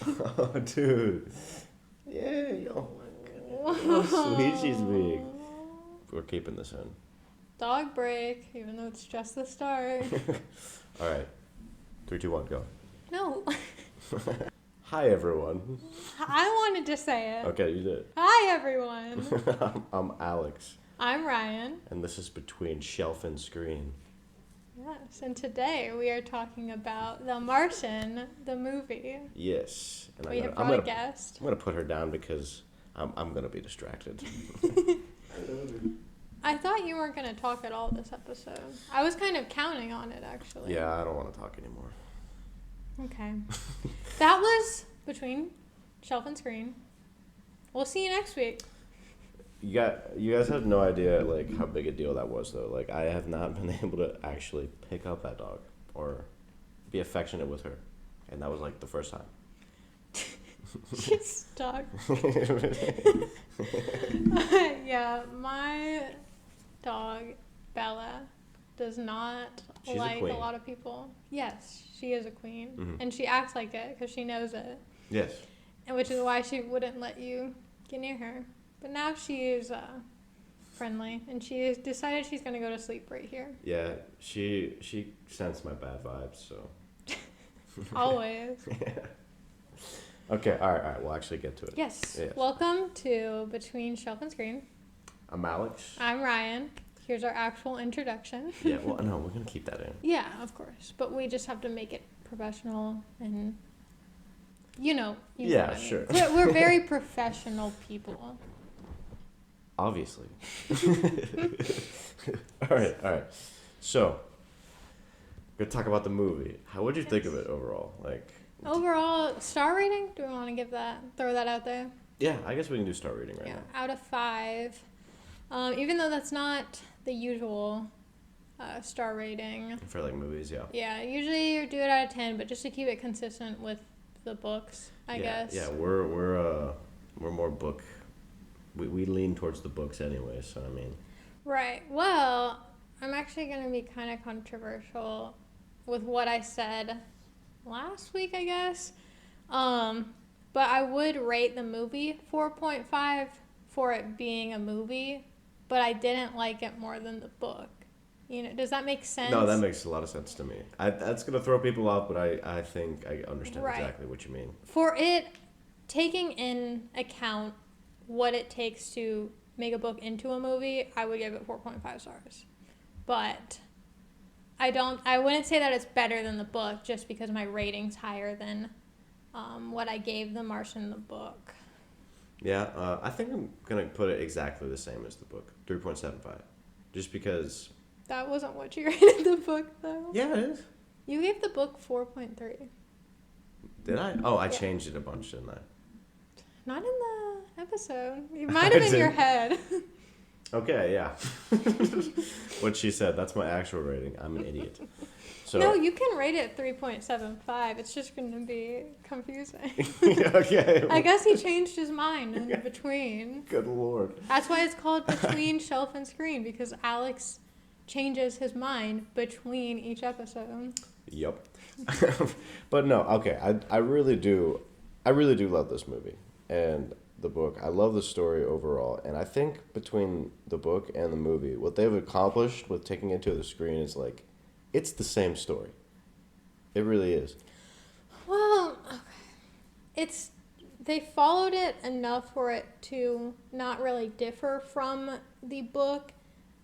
Oh, dude. Yeah. Oh, my God. How sweet she's being. We're keeping this in. Dog break, even though it's just the start. All right. 3, 2, 1, go. No. Hi, everyone. I wanted to say it. Okay, you did. Hi, everyone. I'm Alex. I'm Ryan. And this is Between Shelf and Screen. Yes, and today we are talking about The Martian, the movie. Yes. And We have brought a guest. I'm going to put her down because I'm going to be distracted. I thought you weren't going to talk at all this episode. I was kind of counting on it, actually. Yeah, I don't want to talk anymore. Okay. That was Between Shelf and Screen. We'll see you next week. You guys have no idea like how big a deal that was though. Like I have not been able to actually pick up that dog or be affectionate with her, and that was like the first time. She's stuck. Yeah, my dog Bella does not She's like a a queen. lot of people. Yes, she is a queen, Mhm. and she acts like it because she knows it, Yes. and which is why she wouldn't let you get near her. But now she is friendly, and she has decided she's gonna go to sleep right here. Yeah. She sensed my bad vibes, so. Always. Yeah. Okay. All right. We'll actually get to it. Yes. Yes. Welcome to Between Shelf and Screen. I'm Alex. I'm Ryan. Here's our actual introduction. Yeah. Well, no, we're gonna keep that in. Yeah, of course. But we just have to make it professional and, you know Yeah, what I mean. sure. We're very professional people. Obviously. All right. So, we're gonna talk about the movie. How would you think of it overall? Like. Overall, star rating? Do we want to throw that out there? Yeah, I guess we can do star rating right Yeah, now. out of 5. Even though that's not the usual star rating. For like movies, yeah. Yeah, usually you do it out of 10, but just to keep it consistent with the books, I guess. Yeah, we're more book. We lean towards the books anyway, so I mean. Right. Well, I'm actually going to be kind of controversial with what I said last week, I guess. But I would rate the movie 4.5 for it being a movie, but I didn't like it more than the book. You know, does that make sense? No, that makes a lot of sense to me. That's going to throw people off, but I think I understand Right. exactly what you mean. For it, taking in account what it takes to make a book into a movie, I would give it 4.5 stars. But I wouldn't say that it's better than the book just because my rating's higher than what I gave The Martian the book. Yeah, I think I'm going to put it exactly the same as the book, 3.75. Just because. That wasn't what you rated the book, though. Yeah, it is. You gave the book 4.3. Did I? Oh, I Yeah. changed it a bunch, didn't I? Not in the episode. You might have in your head. Okay, yeah. What she said, that's my actual rating. I'm an idiot. So. No, you can rate it 3.75. It's just going to be confusing. Okay. I guess he changed his mind in between. Good Lord. That's why it's called Between Shelf and Screen, because Alex changes his mind between each episode. Yep. But no, okay. I really do love this movie and the book. I love the story overall, and I think between the book and the movie, what they've accomplished with taking it to the screen is like, it's the same story. It really is. Well, okay. They followed it enough for it to not really differ from the book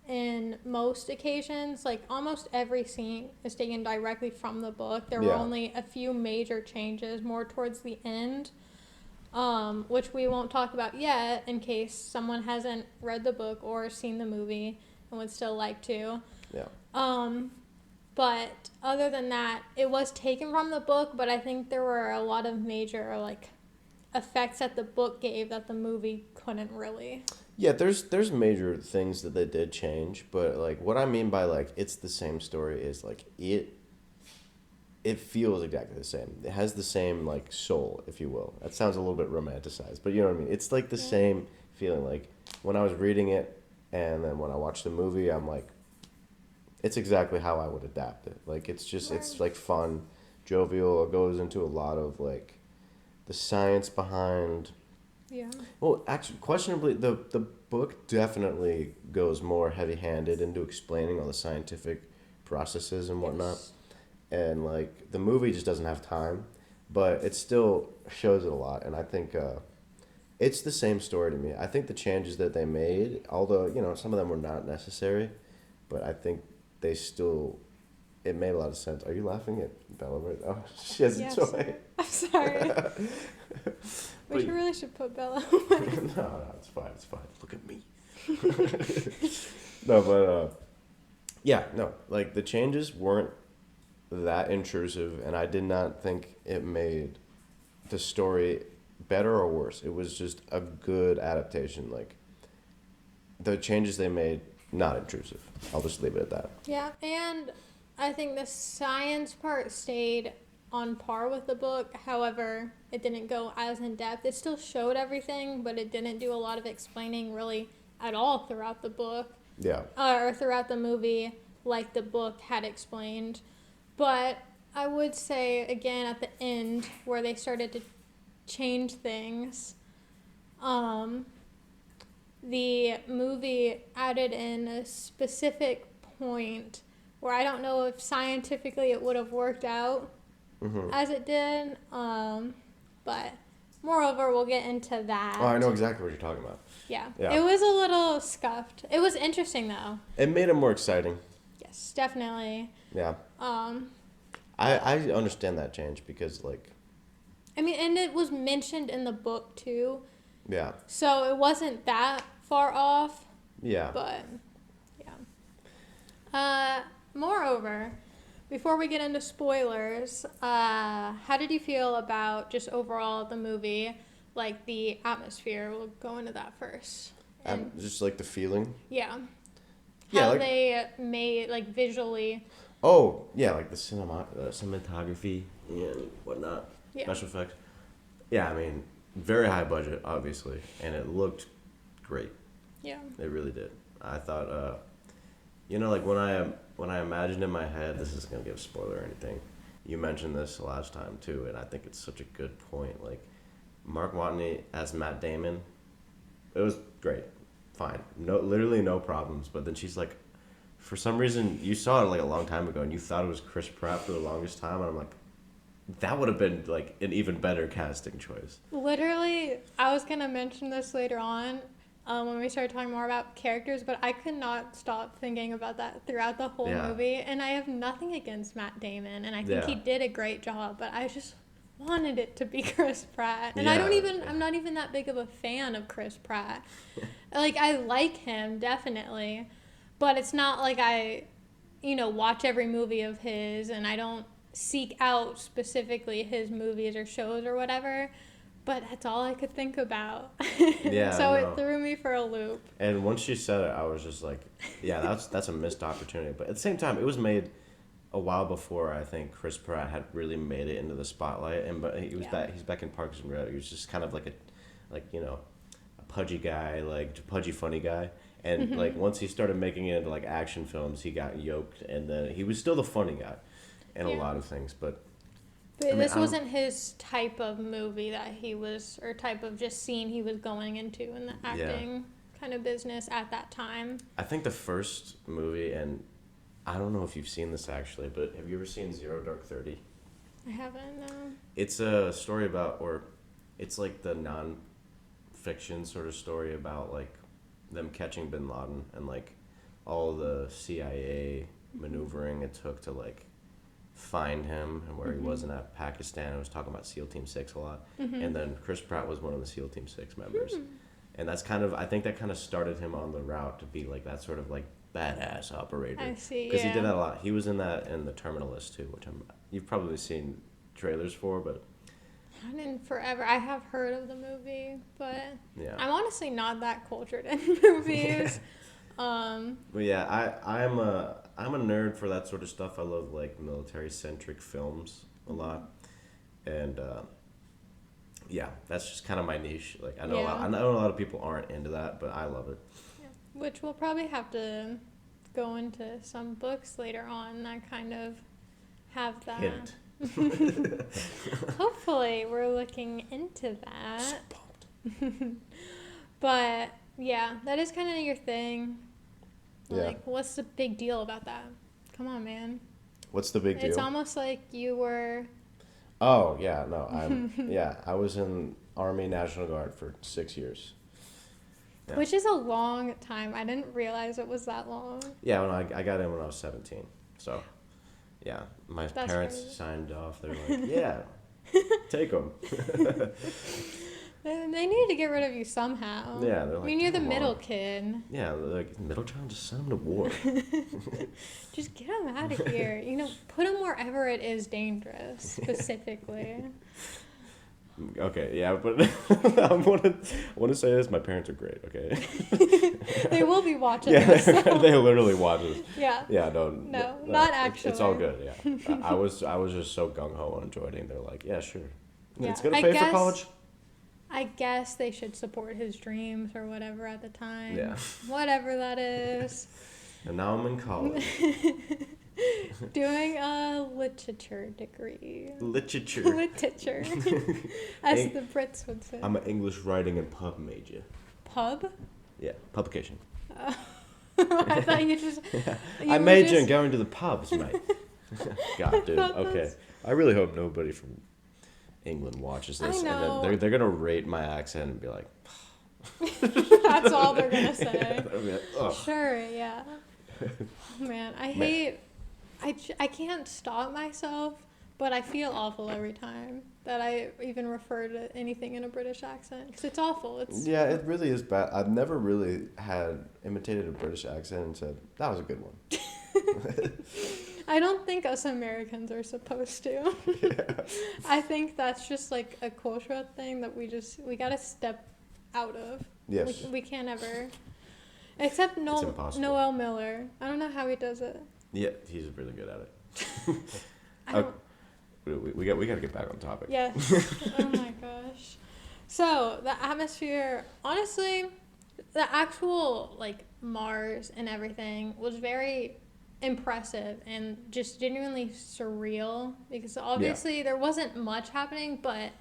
in most occasions. Like, almost every scene is taken directly from the book. There were Yeah. only a few major changes more towards the end, which we won't talk about yet in case someone hasn't read the book or seen the movie and would still like to. Yeah. But other than that, it was taken from the book, but I think there were a lot of major, like, effects that the book gave that the movie couldn't really. Yeah, there's major things that they did change, but like what I mean by like it's the same story is like it feels exactly the same. It has the same like soul, if you will. That sounds a little bit romanticized, but you know what I mean? It's like the same feeling. Like when I was reading it and then when I watched the movie, I'm like, it's exactly how I would adapt it. Like it's just it's like fun, jovial. It goes into a lot of like the science behind. Yeah. Well, actually, questionably, the book definitely goes more heavy-handed into explaining all the scientific processes and whatnot. Yes. And like the movie just doesn't have time, but it still shows it a lot. And I think it's the same story to me. I think the changes that they made, although some of them were not necessary, but I think they still it made a lot of sense. Are you laughing at Bella right now? She has a Yes. toy. I'm sorry. But- Really should put Bella away. No, it's fine. It's fine. Look at me. No, but yeah, no. Like the changes weren't that intrusive, and I did not think it made the story better or worse. It was just a good adaptation. Like the changes they made, not intrusive. I'll just leave it at that. Yeah, and I think the science part stayed on par with the book. However, it didn't go as in depth. It still showed everything, but it didn't do a lot of explaining really at all throughout the book Yeah. or throughout the movie like the book had explained. But I would say, again, at the end where they started to change things, the movie added in a specific point where I don't know if scientifically it would have worked out as it did, but moreover, we'll get into that. Oh, I know exactly what you're talking about. Yeah. Yeah. It was a little scuffed. It was interesting, though. It made it more exciting. Yes, definitely. Yeah. I understand that change because, like, I mean, and it was mentioned in the book, too. yeah. So it wasn't that far off, Yeah. but yeah. Moreover, before we get into spoilers, how did you feel about just overall the movie, like the atmosphere? We'll go into that first. And Just like the feeling. yeah. Yeah, How like- they made, like, visually. Oh, yeah, like the cinematography and whatnot. Yeah. Special effects. Yeah, I mean, very high budget, obviously, and it looked great. Yeah. It really did. I thought, like when I imagined in my head, this isn't gonna give a spoiler or anything. You mentioned this last time too, and I think it's such a good point. Like Mark Watney as Matt Damon, it was great, fine, literally no problems. But then she's like, for some reason, you saw it like a long time ago, and you thought it was Chris Pratt for the longest time, and I'm like, that would have been like an even better casting choice. Literally, I was going to mention this later on when we started talking more about characters, but I could not stop thinking about that throughout the whole Yeah. movie. And I have nothing against Matt Damon, and I think he Yeah. did a great job, but I just wanted it to be Chris Pratt. And Yeah. I'm not even that big of a fan of Chris Pratt. Like, I like him, definitely, but it's not like I, watch every movie of his, and I don't seek out specifically his movies or shows or whatever. But that's all I could think about. Yeah, So I know. it threw me for a loop. And once she said it, I was just like, yeah, that's a missed opportunity. But at the same time, it was made a while before I think Chris Pratt had really made it into the spotlight. And but he was Yeah. back. He's back in Parks and Rec. He was just kind of like a pudgy guy, like pudgy funny guy. And like once he started making it into like action films, he got yoked. And then he was still the funny guy in a Yeah. lot of things. But But mean, this I'm- wasn't his type of movie that he was, or type of just scene he was going into in the acting kind of business at that time. I think the first movie, and I don't know if you've seen this actually, but have you ever seen Zero Dark 30? I haven't, no. It's a story about, or it's like the non-fiction sort of story about like them catching Bin Laden and like all the CIA maneuvering it took to like find him and where he wasn't at Pakistan. I was talking about SEAL Team 6 a lot. And then Chris Pratt was one of the SEAL Team 6 members. And that's kind of, I think that kind of started him on the route to be like that sort of like badass operator. I see, Because he yeah. did that a lot. He was in that in The Terminalist too, which you've probably seen trailers for, but Not in forever. I have heard of the movie, but yeah. I'm honestly not that cultured in movies. But yeah, I'm a nerd for that sort of stuff. I love like military centric films a lot, and yeah, that's just kind of my niche. Like I know Yeah. I know a lot of people aren't into that, but I love it. Which we'll probably have to go into some books later on that kind of have that. Hint. Hopefully, we're looking into that. So pumped. But yeah, that is kind of your thing. Yeah. Like, what's the big deal about that? Come on, man. What's the big deal? It's almost like you were. Oh yeah, no, I was in Army National Guard for 6 years. Yeah. Which is a long time. I didn't realize it was that long. Yeah, when I got in when I was 17. So, yeah, my That's parents crazy. signed off. They're like, yeah, take them. They need to get rid of you somehow. Yeah, they're like, I mean, you're the "Come middle on." kid. Yeah, they're like, middle child, just send them to war. Just get them out of here. Put them wherever it is dangerous, specifically. Okay, yeah, but I want to say this. My parents are great, okay? They will be watching Yeah, this. So. they literally watch us. Yeah. Yeah, No, not actually. It's all good, yeah. I was just so gung-ho on joining. They're like, yeah, sure. Yeah, It's going to pay for college? I guess they should support his dreams or whatever at the time. Yeah. Whatever that is. And now I'm in college. Doing a literature degree. Literature. Literature. As Eng- the Brits would say. I'm an English writing and pub major. Pub? Yeah, publication. I thought you just... Yeah. You I were major in just- going to the pubs, mate. God, dude. Okay. I really hope nobody from England watches this. I know. And then they're going to rate my accent and be like... That's all they're going to say. They'll be like, ugh. Sure, yeah. Man, I hate... I can't stop myself, but I feel awful every time that I even refer to anything in a British accent. Because it's awful. Yeah, it really is bad. I've never really imitated a British accent and said, that was a good one. I don't think us Americans are supposed to. Yeah. I think that's just like a cultural thing that we gotta step out of. Yes. We can't ever. Except It's impossible. Noel Miller. I don't know how he does it. Yeah, he's really good at it. I don't, We got to get back on topic. yes. Oh my gosh. So the atmosphere, honestly, the actual like Mars and everything was very impressive and just genuinely surreal because obviously there wasn't much happening, but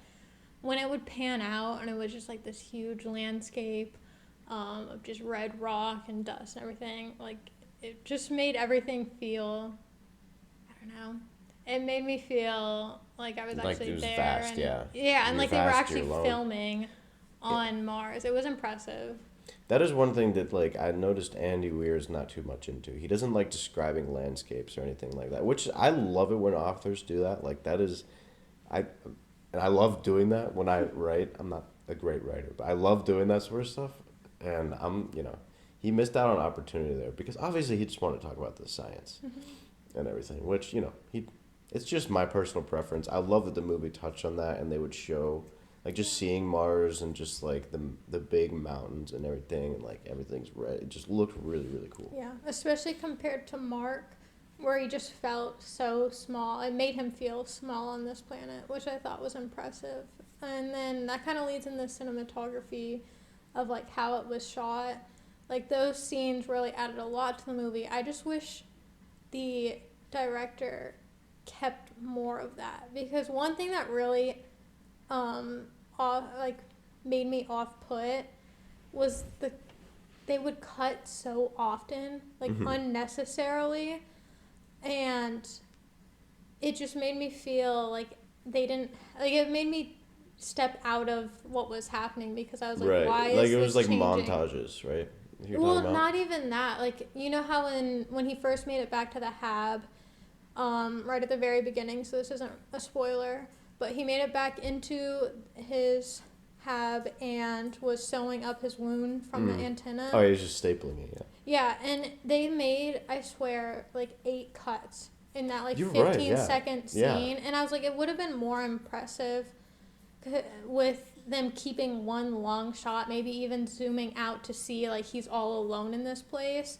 when it would pan out and it was just like this huge landscape of just red rock and dust and everything, like it just made everything feel, I don't know, it made me feel like I was Like actually it was there. vast, and, yeah. Yeah, and You're like they were vast, actually you're alone. filming on Mars. It was impressive. That is one thing that like I noticed Andy Weir's not too much into. He doesn't like describing landscapes or anything like that, which I love it when authors do that. Like that is, I love doing that when I write. I'm not a great writer, but I love doing that sort of stuff. And he missed out on opportunity there because obviously he just wanted to talk about the science and everything, which it's just my personal preference. I love that the movie touched on that and they would show. Like, just seeing Mars and just, like, the big mountains and everything, and, like, everything's red. It just looked really, really cool. Yeah, especially compared to Mark, where he just felt so small. It made him feel small on this planet, which I thought was impressive. And then that kind of leads in the cinematography of, like, how it was shot. Like, those scenes really added a lot to the movie. I just wish the director kept more of that. Because one thing that really... made me off-put was they would cut so often, like unnecessarily, and it just made me feel like they didn't, like it made me step out of what was happening because I was like, right. why is Like, it this was, like, changing? montages, right? You're Well, talking about? not even that. Like, you know how when he first made it back to the Hab, right at the very beginning, so this isn't a spoiler, but he made it back into his Hab and was sewing up his wound from the antenna. Oh, he was just stapling it, yeah. Yeah, and they made, I swear, like 8 cuts in that like You're 15 right, yeah. second scene. Yeah. And I was like, it would have been more impressive with them keeping one long shot, maybe even zooming out to see like he's all alone in this place.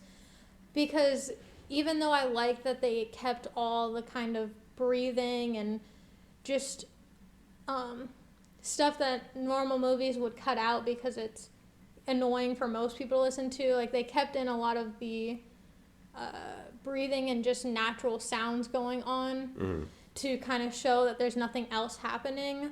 Because even though I like that they kept all the kind of breathing and just stuff that normal movies would cut out because it's annoying for most people to listen to, like they kept in a lot of the breathing and just natural sounds going on to kind of show that there's nothing else happening.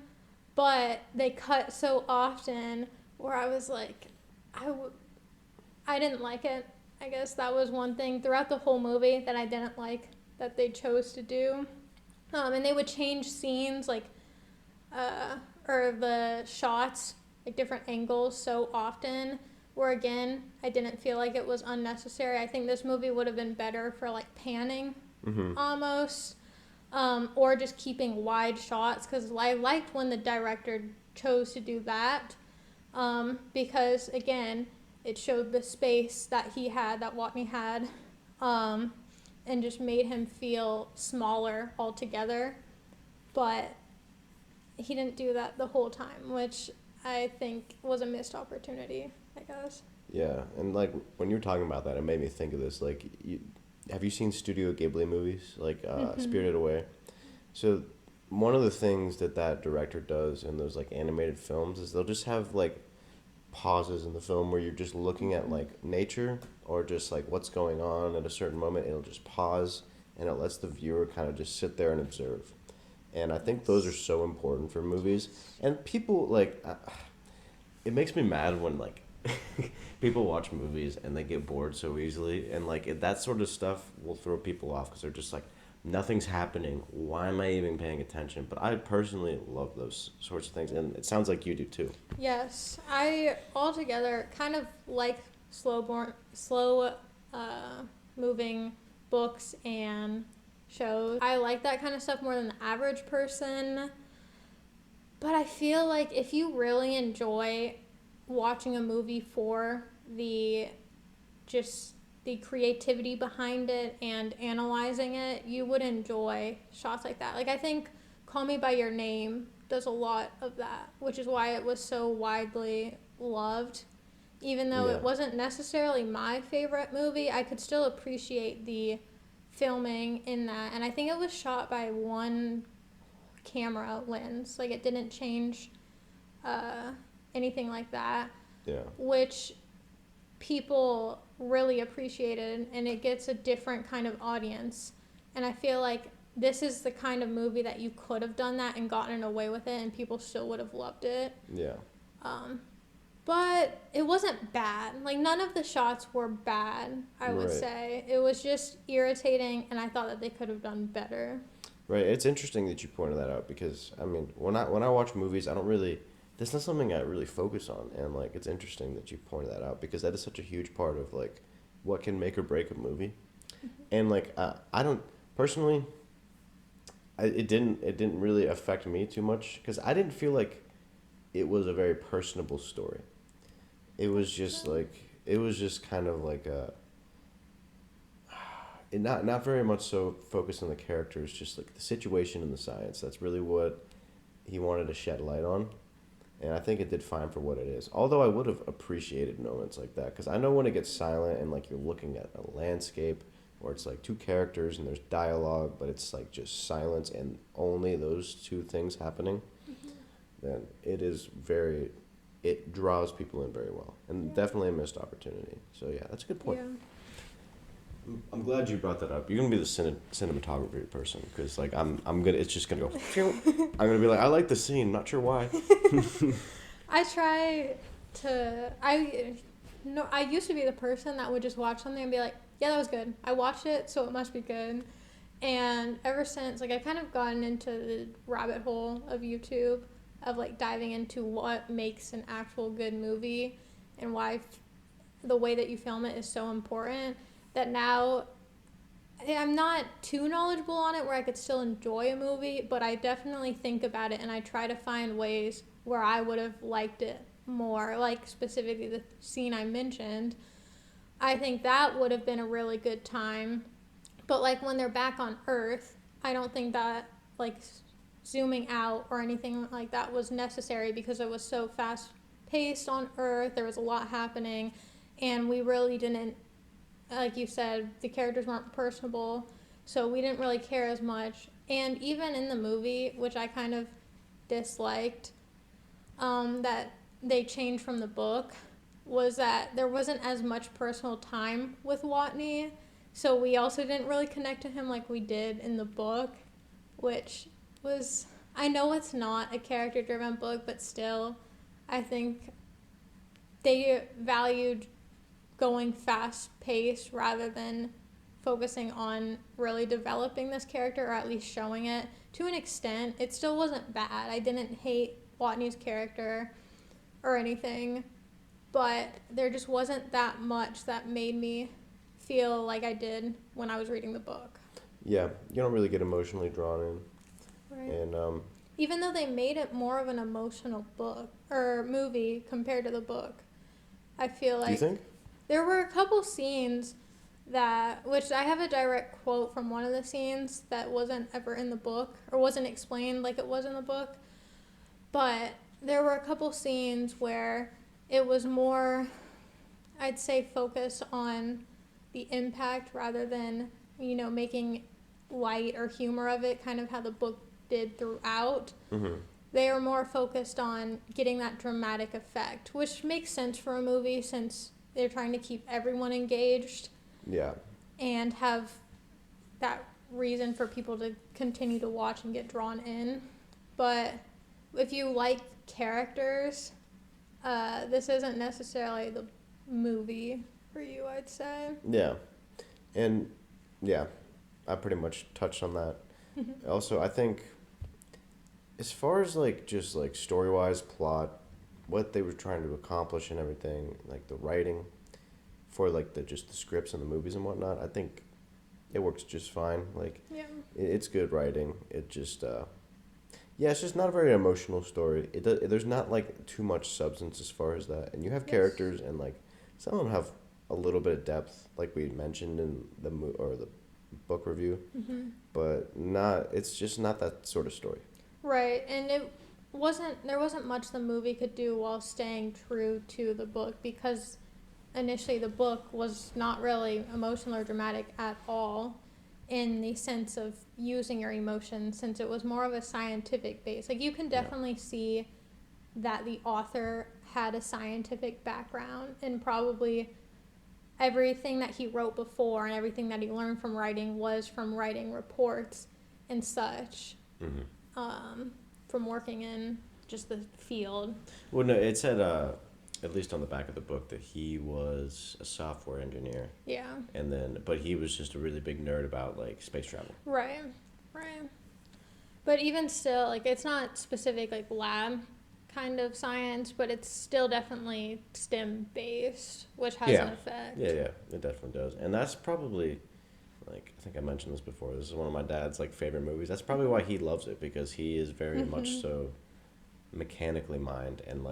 But they cut so often where I was like, I didn't like it. I guess that was one thing throughout the whole movie that I didn't like that they chose to do. And they would change scenes, like, or the shots, like different angles so often, where again, I didn't feel like it was unnecessary. I think this movie would have been better for like panning almost, or just keeping wide shots, because I liked when the director chose to do that, because again, it showed the space that he had, that Watney had, and just made him feel smaller altogether. But he didn't do that the whole time, which I think was a missed opportunity, I guess. Yeah, and like when you were talking about that, it made me think of this. Like, have you seen Studio Ghibli movies, like Spirited Away? So one of the things that director does in those like animated films is they'll just have like pauses in the film where you're just looking at like nature or just like what's going on at a certain moment. It'll just pause and it lets the viewer kind of just sit there and observe. And I think those are so important for movies. And people like, it makes me mad when like people watch movies and they get bored so easily, and like that sort of stuff will throw people off because they're just like, nothing's happening. Why am I even paying attention? But I personally love those sorts of things, and it sounds like you do too. Yes, I altogether kind of like slow moving books and shows. I like that kind of stuff more than the average person. But I feel like if you really enjoy watching a movie for the creativity behind it and analyzing it, you would enjoy shots like that. Like, I think Call Me By Your Name does a lot of that, which is why it was so widely loved. Even though it wasn't necessarily my favorite movie, I could still appreciate the filming in that. And I think it was shot by one camera lens. Like, it didn't change anything like that. Yeah. Which people really appreciated, and it gets a different kind of audience. And I feel like this is the kind of movie that you could have done that and gotten away with it, and people still would have loved it. Yeah. But it wasn't bad. Like, none of the shots were bad, I would say. It was just irritating, and I thought that they could have done better. Right. It's interesting that you pointed that out because, I mean, when I watch movies, I don't really, that's not something I really focus on. And, like, it's interesting that you pointed that out because that is such a huge part of, like, what can make or break a movie. And, like, I don't, personally, it didn't really affect me too much because I didn't feel like it was a very personable story. It was just kind of like not very much so focused on the characters, just like the situation and the science. That's really what he wanted to shed light on. And I think it did fine for what it is. Although I would have appreciated moments like that. Because I know when it gets silent and like you're looking at a landscape or it's like two characters and there's dialogue, but it's like just silence and only those two things happening, then it draws people in very well. And definitely a missed opportunity. So yeah, that's a good point. Yeah. I'm glad you brought that up. You're gonna be the cinematography person because like I'm gonna. It's just gonna go. I'm gonna be like, I like the scene. Not sure why. I try to. I used to be the person that would just watch something and be like, yeah, that was good. I watched it, so it must be good. And ever since, like, I've kind of gotten into the rabbit hole of YouTube of like diving into what makes an actual good movie and why the way that you film it is so important. That now I'm not too knowledgeable on it where I could still enjoy a movie, but I definitely think about it and I try to find ways where I would have liked it more, like specifically the scene I mentioned. I think that would have been a really good time. But like when they're back on Earth, I don't think that like zooming out or anything like that was necessary because it was so fast paced on Earth. There was a lot happening and we really didn't, like you said, the characters weren't personable, so we didn't really care as much. And even in the movie, which I kind of disliked, that they changed from the book, was that there wasn't as much personal time with Watney, so we also didn't really connect to him like we did in the book. which was, I know it's not a character-driven book, but still, I think they valued going fast-paced rather than focusing on really developing this character, or at least showing it. To an extent, it still wasn't bad. I didn't hate Watney's character or anything, but there just wasn't that much that made me feel like I did when I was reading the book. Yeah, you don't really get emotionally drawn in. Right. And even though they made it more of an emotional book or movie compared to the book, I feel like do you think? there were a couple scenes which I have a direct quote from one of the scenes that wasn't ever in the book or wasn't explained like it was in the book, but there were a couple scenes where it was more, I'd say, focused on the impact rather than, making light or humor of it, kind of how the book did throughout. Mm-hmm. They are more focused on getting that dramatic effect, which makes sense for a movie since they're trying to keep everyone engaged. Yeah. And have that reason for people to continue to watch and get drawn in. But if you like characters, this isn't necessarily the movie for you, I'd say. Yeah. And, yeah, I pretty much touched on that. Also, I think as far as, just, story-wise, plot, what they were trying to accomplish and everything, the writing for, just the scripts and the movies and whatnot, I think it works just fine. Yeah. It's good writing. It just, it's just not a very emotional story. There's not, too much substance as far as that. And you have characters, and, some of them have a little bit of depth, like we mentioned in the book review. Mm-hmm. But it's just not that sort of story. Right, and there wasn't much the movie could do while staying true to the book, because initially the book was not really emotional or dramatic at all in the sense of using your emotions, since it was more of a scientific base. You can definitely see that the author had a scientific background, and probably everything that he wrote before and everything that he learned from writing was from writing reports and such. Mm-hmm. From working in just the field. Well, no, it said, at least on the back of the book, that he was a software engineer. Yeah. But he was just a really big nerd about, space travel. Right. But even still, it's not specific, lab kind of science, but it's still definitely STEM-based, which has an effect. Yeah, it definitely does. And that's probably... I think I mentioned this before. This is one of my dad's favorite movies. That's probably why he loves it, because he is very much so mechanically minded and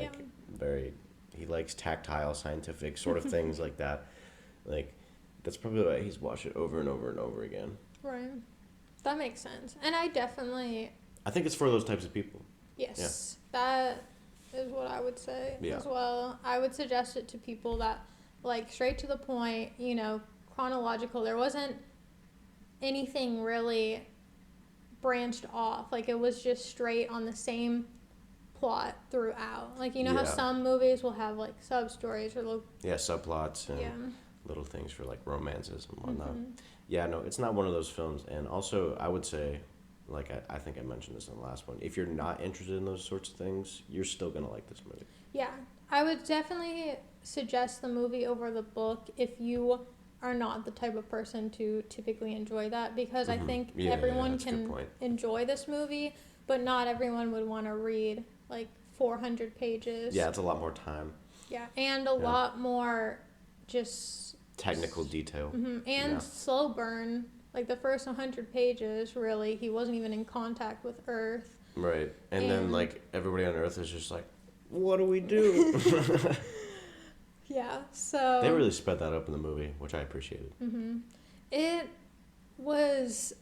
he likes tactile, scientific sort of things like that. That's probably why he's watched it over and over and over again. Right. That makes sense. And I think it's for those types of people. Yes. Yeah. That is what I would say as well. I would suggest it to people that straight to the point, chronological. There wasn't anything really branched off. It was just straight on the same plot throughout. How some movies will have sub-stories or subplots and little things for romances and whatnot. Mm-hmm. Yeah, no, it's not one of those films. And also, I would say, I think I mentioned this in the last one, if you're not interested in those sorts of things, you're still gonna like this movie. Yeah, I would definitely suggest the movie over the book if you are not the type of person to typically enjoy that, because I think everyone can enjoy this movie, but not everyone would want to read 400 pages. Yeah, it's a lot more time. Yeah, and a lot more just technical detail. Mm-hmm. And slow burn. The first 100 pages, really, he wasn't even in contact with Earth. Right, and then everybody on Earth is just what do we do? Yeah, so... They really sped that up in the movie, which I appreciated. Mm-hmm. It was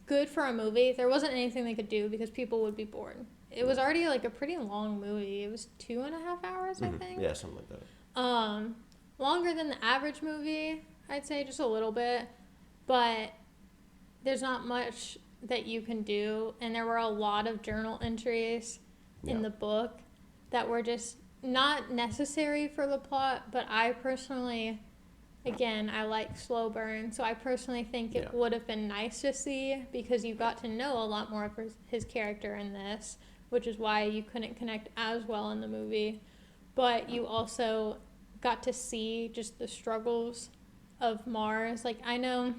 good for a movie. There wasn't anything they could do because people would be bored. It was already a pretty long movie. It was 2.5 hours, I think. Yeah, something like that. Longer than the average movie, I'd say, just a little bit. But there's not much that you can do. And there were a lot of journal entries in the book that were just not necessary for the plot, but I personally again, I like slow burn, so I personally think it Yeah. would have been nice to see because you got to know a lot more of his character in this, which is why you couldn't connect as well in the movie. But you also got to see just the struggles of Mars. Like, I know,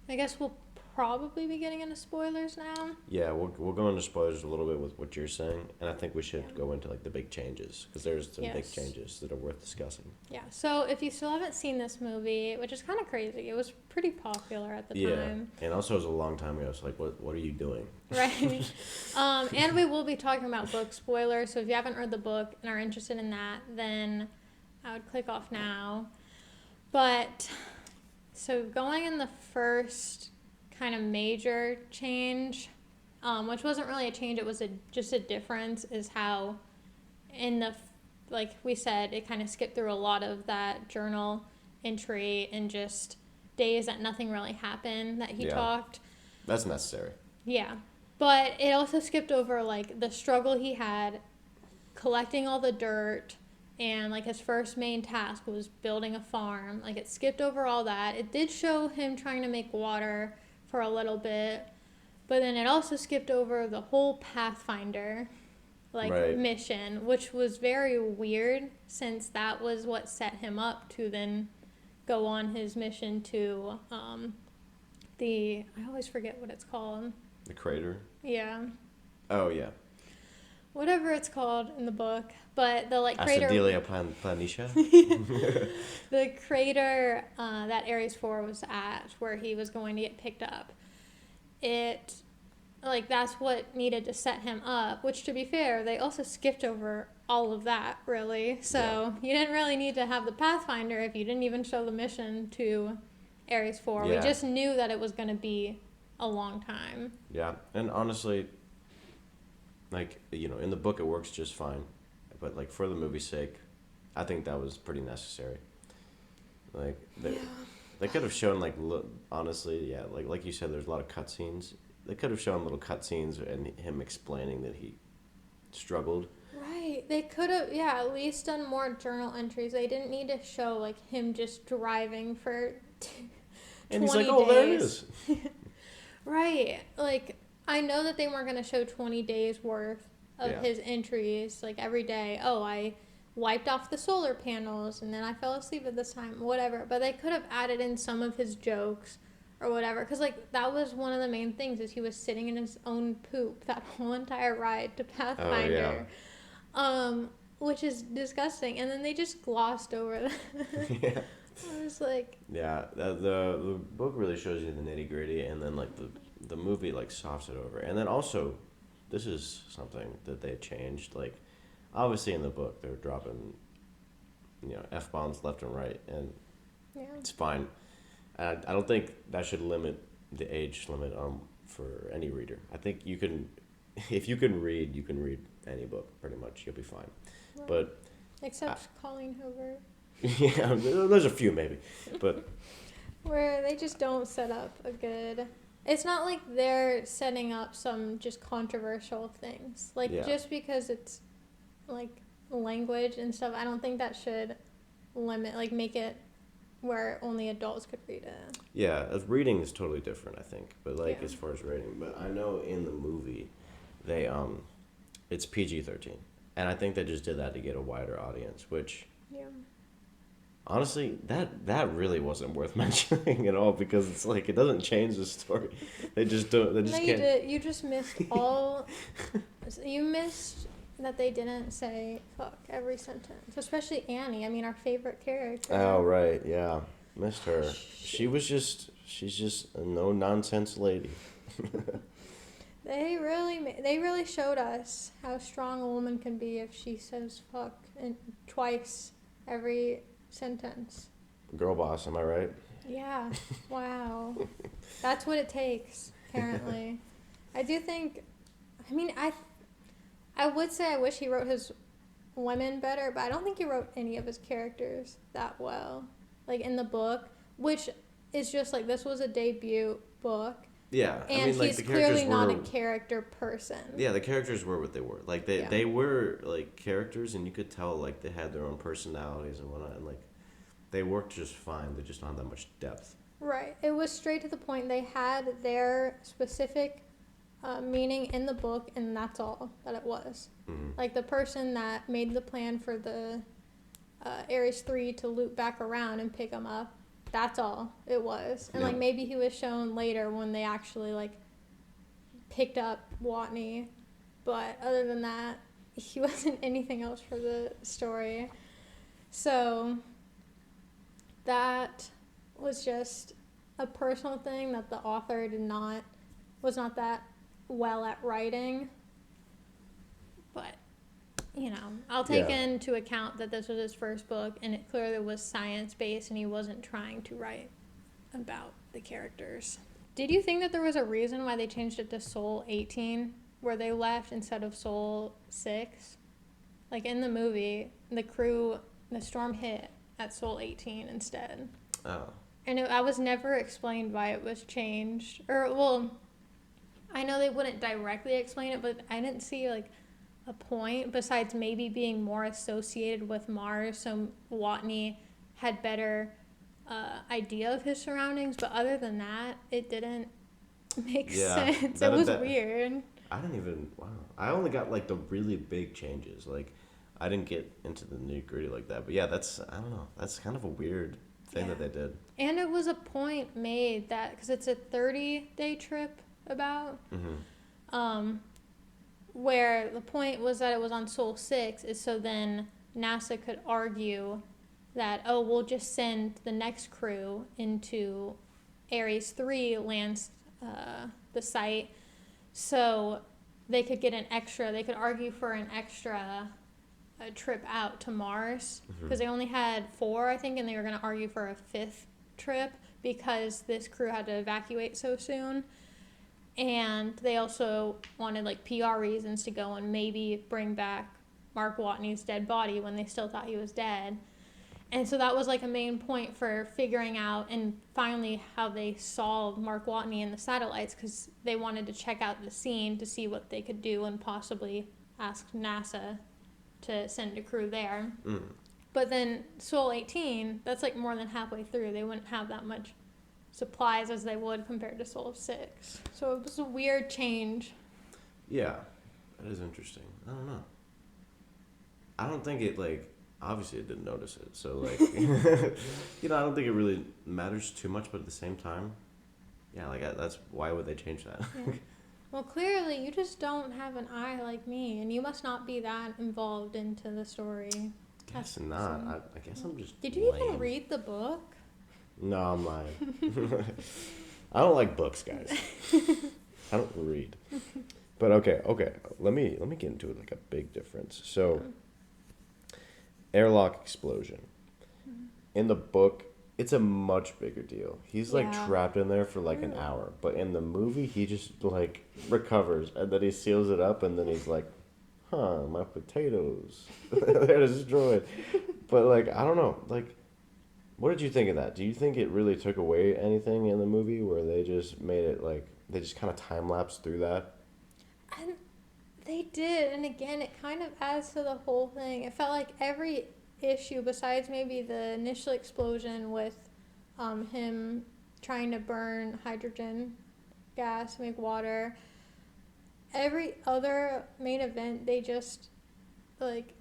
I guess we'll probably be getting into spoilers now. Yeah, we'll go into spoilers a little bit with what you're saying, and I think we should Yeah. go into like the big changes because there's some big Yes. changes that are worth discussing. Yeah, so if you still haven't seen this movie, which is kind of crazy, it was pretty popular at the Yeah, time. and also it was a long time ago. So like, what are you doing? Right. And we will be talking about book spoilers, so if you haven't read the book and are interested in that, then I would click off now. But, so going in the first kind of major change, which wasn't really a change, it was just a difference, is how in the, like we said, it kind of skipped through a lot of that journal entry and just days that nothing really happened that he Yeah. talked. That's necessary. Yeah. But it also skipped over, like, the struggle he had collecting all the dirt, and, like, his first main task was building a farm. Like, it skipped over all that. It did show him trying to make water for a little bit, but then it also skipped over the whole Pathfinder, like, Right. mission, which was very weird since that was what set him up to then go on his mission to, I always forget what it's called. The crater. Yeah. Oh yeah. Whatever it's called in the book, but the like crater, Acidilia Planitia. the crater that Ares 4 was at, where he was going to get picked up. It, like, that's what needed to set him up. Which, to be fair, they also skipped over all of that, really. So you didn't really need to have the Pathfinder if you didn't even show the mission to Ares 4. Yeah. We just knew that it was going to be a long time. Yeah, and honestly, like, in the book it works just fine, but like for the movie's sake, I think that was pretty necessary. Like they could have shown honestly, yeah, like you said, there's a lot of cutscenes. They could have shown little cutscenes and him explaining that he struggled. Right. They could have, at least done more journal entries. They didn't need to show, like, him just driving for 20 And he's like, days. oh, there it is. Right. Like, I know that they weren't going to show 20 days worth of his entries, like, every day. Oh, I wiped off the solar panels, and then I fell asleep at this time, whatever. But they could have added in some of his jokes or whatever. Because, like, that was one of the main things, is he was sitting in his own poop that whole entire ride to Pathfinder. Which is disgusting. And then they just glossed over that. Yeah. I was like... Yeah, the book really shows you the nitty-gritty, and then, like, the movie, like, softs it over. And then also, this is something that they changed. Like, obviously in the book, they're dropping, F-bombs left and right, and it's fine. I don't think that should limit the age limit for any reader. I think you can, if you can read any book, pretty much. You'll be fine. Right. But Except Colleen Hoover. yeah, there's a few maybe, but Where they just don't set up a good... It's not like they're setting up some just controversial things. Like, just because it's, like, language and stuff, I don't think that should limit, like, make it where only adults could read it. yeah, reading is totally different, I think. But, like, as far as rating, but I know in the movie, they, it's PG-13. And I think they just did that to get a wider audience, which... Yeah. Honestly, that really wasn't worth mentioning at all, because it's like it doesn't change the story. They just don't. They just No, can't. you did. You just missed all. You missed that they didn't say fuck every sentence, especially Annie. I mean, our favorite character. Oh right, yeah, missed her. She's just a no nonsense lady. They really showed us how strong a woman can be if she says fuck twice every sentence. Girl boss, am I right? Yeah. Wow. That's what it takes, apparently. I do think, I mean, I would say I wish he wrote his women better, but I don't think he wrote any of his characters that well. Like, in the book, which is just like, this was a debut book. Yeah, And I mean, like, he's the characters clearly not were, a character person. Yeah, the characters were what they were. Like, they were, like, characters, and you could tell, like, they had their own personalities and whatnot. And, like, they worked just fine. They just don't have that much depth. Right. It was straight to the point. They had their specific meaning in the book, and that's all that it was. Mm-hmm. Like the person that made the plan for the Ares 3 to loop back around and pick him up, that's all it was. And like maybe he was shown later when they actually like picked up Watney, but other than that, he wasn't anything else for the story. So that was just a personal thing that the author was not that well at writing. But, I'll take into account that this was his first book, and it clearly was science-based, and he wasn't trying to write about the characters. Did you think that there was a reason why they changed it to Soul 18, where they left instead of Soul 6? Like, in the movie, the storm hit at Soul 18 instead. Oh. And I was never explained why it was changed. Or, well, I know they wouldn't directly explain it, but I didn't see, like, a point besides maybe being more associated with Mars, so Watney had better idea of his surroundings. But other than that, it didn't make sense. It was weird. Wow. I only got, like, the really big changes. Like, I didn't get into the nitty-gritty like that. But, yeah, I don't know. That's kind of a weird thing that they did. And it was a point made that, because it's a 30-day trip about, where the point was that it was on Soul 6 is so then NASA could argue that, we'll just send the next crew into Ares 3, lands the site, so they could argue for an extra trip out to Mars, because they only had 4, I think, and they were going to argue for a 5th trip because this crew had to evacuate so soon. And they also wanted, like, PR reasons to go and maybe bring back Mark Watney's dead body when they still thought he was dead. And so that was, like, a main point for figuring out and finally how they solved Mark Watney and the satellites, because they wanted to check out the scene to see what they could do and possibly ask NASA to send a crew there. But then Soul 18, that's, like, more than halfway through. They wouldn't have that much supplies as they would compared to Soul 6. So it was a weird change. Yeah, that is interesting. I don't know. I don't think it, like, obviously I didn't notice it. So, like, I don't think it really matters too much, but at the same time, yeah, like, that's, why would they change that? Yeah. Well, clearly you just don't have an eye like me, and you must not be that involved into the story. Guess not. I guess I'm just Did you lame. even read the book? No, I'm lying. I don't like books, guys. I don't read. But okay. Let me get into it, like, a big difference. So, airlock explosion. In the book, it's a much bigger deal. He's like trapped in there for like an hour, but in the movie, he just like recovers and then he seals it up, and then he's like, my potatoes, they're destroyed. But like, I don't know, like, what did you think of that? Do you think it really took away anything in the movie where they just made it like, they just kind of time-lapsed through that? And they did, and again, it kind of adds to the whole thing. It felt like every issue, besides maybe the initial explosion with him trying to burn hydrogen gas to make water, every other main event, they just, like,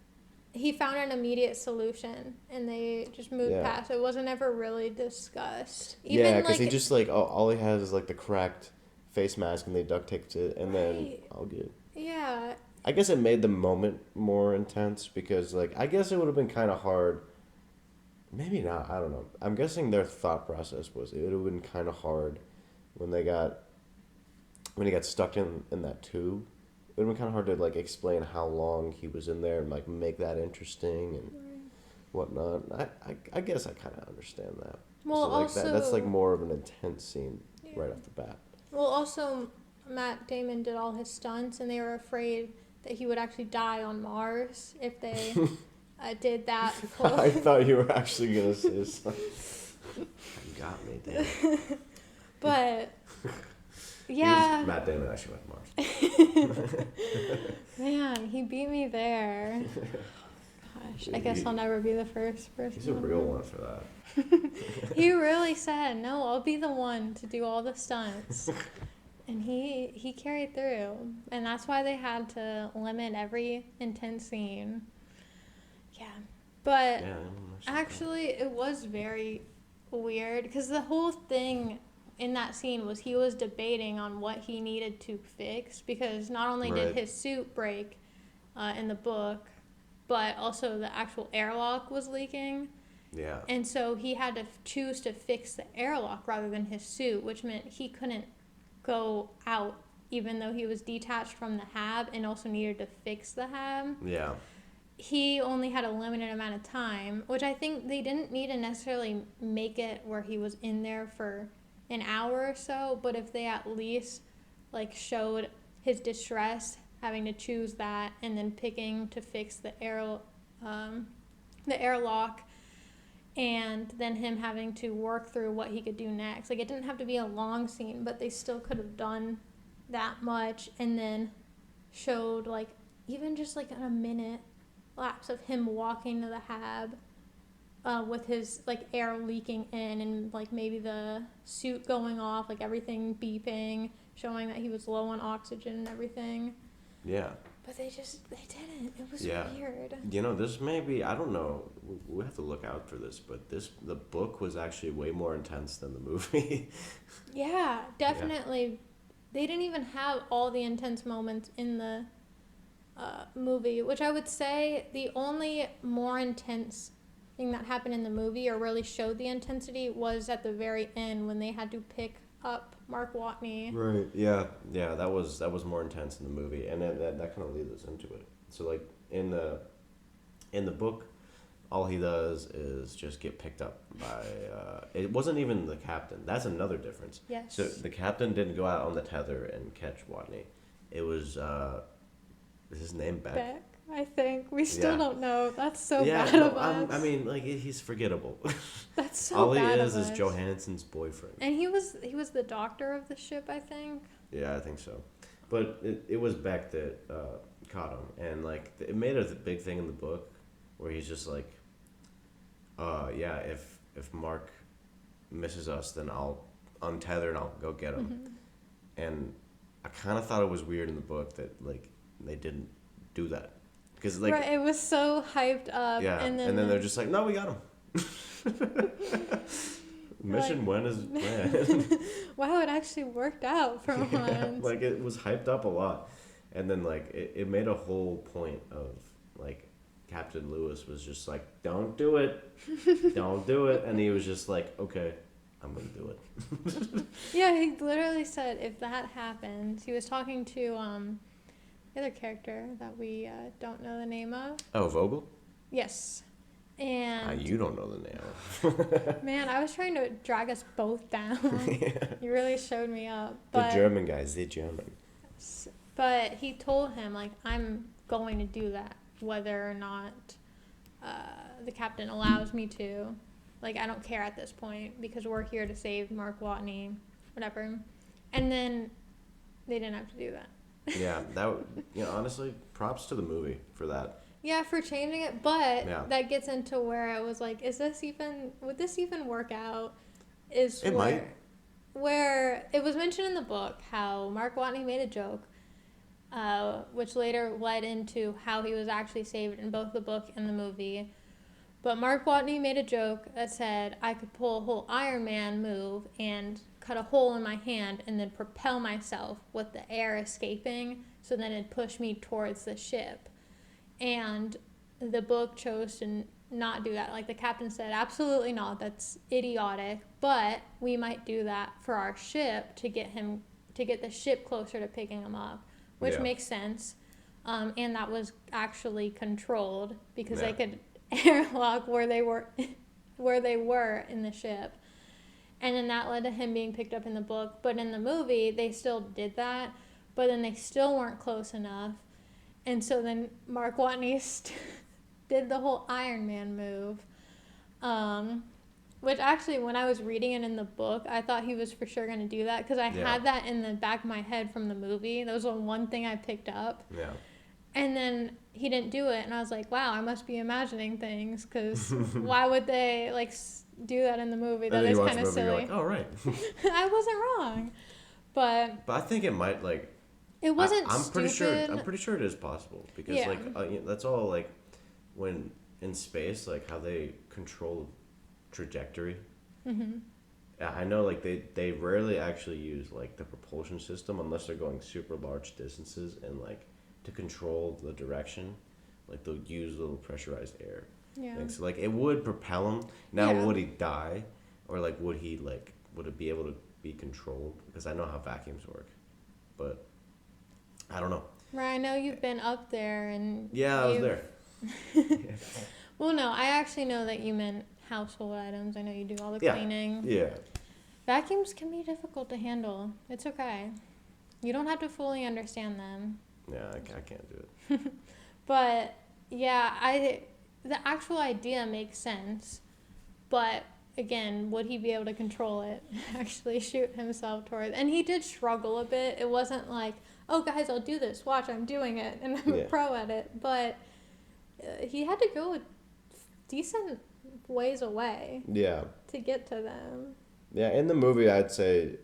he found an immediate solution, and they just moved past. It wasn't ever really discussed. Even, because he just, like, all he has is, like, the cracked face mask, and they duct taped it, and then all good. Yeah. I guess it made the moment more intense, because, like, I guess it would have been kind of hard. Maybe not. I don't know. I'm guessing their thought process was it would have been kind of hard when he got stuck in that tube. It would have been kind of hard to, like, explain how long he was in there and, like, make that interesting and whatnot. I guess I kind of understand that. Well, so, like, also, that's, like, more of an intense scene right off the bat. Well, also, Matt Damon did all his stunts, and they were afraid that he would actually die on Mars if they did that. I thought you were actually going to say something. You got me, damn. But... yeah. Matt Damon actually went to Mars. Man, he beat me there. Gosh, I guess I'll never be the first person. He's a real one for that. He really said, no, I'll be the one to do all the stunts. And he carried through. And that's why they had to limit every intense scene. Yeah. But actually, it was very weird because the whole thing in that scene was he was debating on what he needed to fix, because not only did his suit break in the book, but also the actual airlock was leaking. Yeah. And so he had to choose to fix the airlock rather than his suit, which meant he couldn't go out even though he was detached from the hab and also needed to fix the hab. Yeah. He only had a limited amount of time, which I think they didn't need to necessarily make it where he was in there for an hour or so, but if they at least like showed his distress having to choose that and then picking to fix the airlock, and then him having to work through what he could do next. Like, it didn't have to be a long scene, but they still could have done that much and then showed like even just like a minute lapse of him walking to the hab with his like air leaking in and like maybe the suit going off, like everything beeping, showing that he was low on oxygen and everything. Yeah. But they didn't. It was weird. You know, this may be, I don't know, we have to look out for this, but the book was actually way more intense than the movie. Yeah, definitely. Yeah. They didn't even have all the intense moments in the movie, which I would say the only more intense thing that happened in the movie or really showed the intensity was at the very end when they had to pick up Mark Watney. Right. Yeah. Yeah. That was more intense in the movie, and that kind of leads us into it. So like in the book, all he does is just get picked up by. It wasn't even the captain. That's another difference. Yes. So the captain didn't go out on the tether and catch Watney. It was. Is his name Beck? Beck, I think. We still don't know. That's so bad of us. I mean, like, he's forgettable. That's so all bad he is Johansson's boyfriend. And he was the doctor of the ship, I think. Yeah, I think so. But it was Beck that caught him. And, like, it made a big thing in the book where he's just like, yeah, if Mark misses us, then I'll untether and I'll go get him. Mm-hmm. And I kind of thought it was weird in the book that, like, they didn't do that. Cause, like, right, it was so hyped up. Yeah, and then they're just like, no, we got him. Mission went as planned. Wow, it actually worked out for once. Like, it was hyped up a lot. And then, like, it made a whole point of, like, Captain Lewis was just like, don't do it. Don't do it. And he was just like, okay, I'm going to do it. Yeah, he literally said, if that happens, he was talking to the other character that we don't know the name of. Oh, Vogel? Yes. And you don't know the name. Man, I was trying to drag us both down. Yeah. You really showed me up. But, the German guys, the German. But he told him, like, I'm going to do that, whether or not the captain allows me to. Like, I don't care at this point because we're here to save Mark Watney, whatever. And then they didn't have to do that. Yeah, honestly, props to the movie for that. Yeah, for changing it, but that gets into where I was like, would this even work out? It might. Where it was mentioned in the book how Mark Watney made a joke, which later led into how he was actually saved in both the book and the movie. But Mark Watney made a joke that said, I could pull a whole Iron Man move and cut a hole in my hand and then propel myself with the air escaping, so then it'd push me towards the ship. And the book chose to not do that. Like, the captain said, absolutely not, that's idiotic, but we might do that for our ship to get the ship closer to picking him up, which makes sense. And that was actually controlled because they could airlock where they were in the ship. And then that led to him being picked up in the book. But in the movie, they still did that, but then they still weren't close enough. And so then Mark Watney did the whole Iron Man move. Which actually, when I was reading it in the book, I thought he was for sure going to do that because I had that in the back of my head from the movie. That was the one thing I picked up. Yeah. And then he didn't do it, and I was like, wow, I must be imagining things, because why would they like do that in the movie? And That then you is watch kind the of movie, you're silly. like, oh, right. I wasn't wrong, but But I think it might, like, it wasn't I'm pretty sure. stupid. I'm pretty sure it is possible because Yeah. like that's all like when in space, like how they control trajectory. Mm-hmm. I know like they rarely actually use like the propulsion system unless they're going super large distances and like to control the direction, like they'll use little pressurized air. Yeah. Like, so like it would propel him. Now Yeah. would he die, or like would it be able to be controlled? Because I know how vacuums work, but I don't know. Right, I know you've been up there, and Yeah, I was you've- there. Well, no, I actually know that you meant household items. I know you do all the Yeah. cleaning. Yeah. Vacuums can be difficult to handle. It's okay. You don't have to fully understand them. Yeah, I can't do it. But yeah, the actual idea makes sense. But again, would he be able to control it? Actually shoot himself towards, and he did struggle a bit. It wasn't like, oh guys, I'll do this. Watch, I'm doing it, and I'm Yeah. a pro at it. But he had to go a decent ways away Yeah. to get to them. Yeah, in the movie, I'd say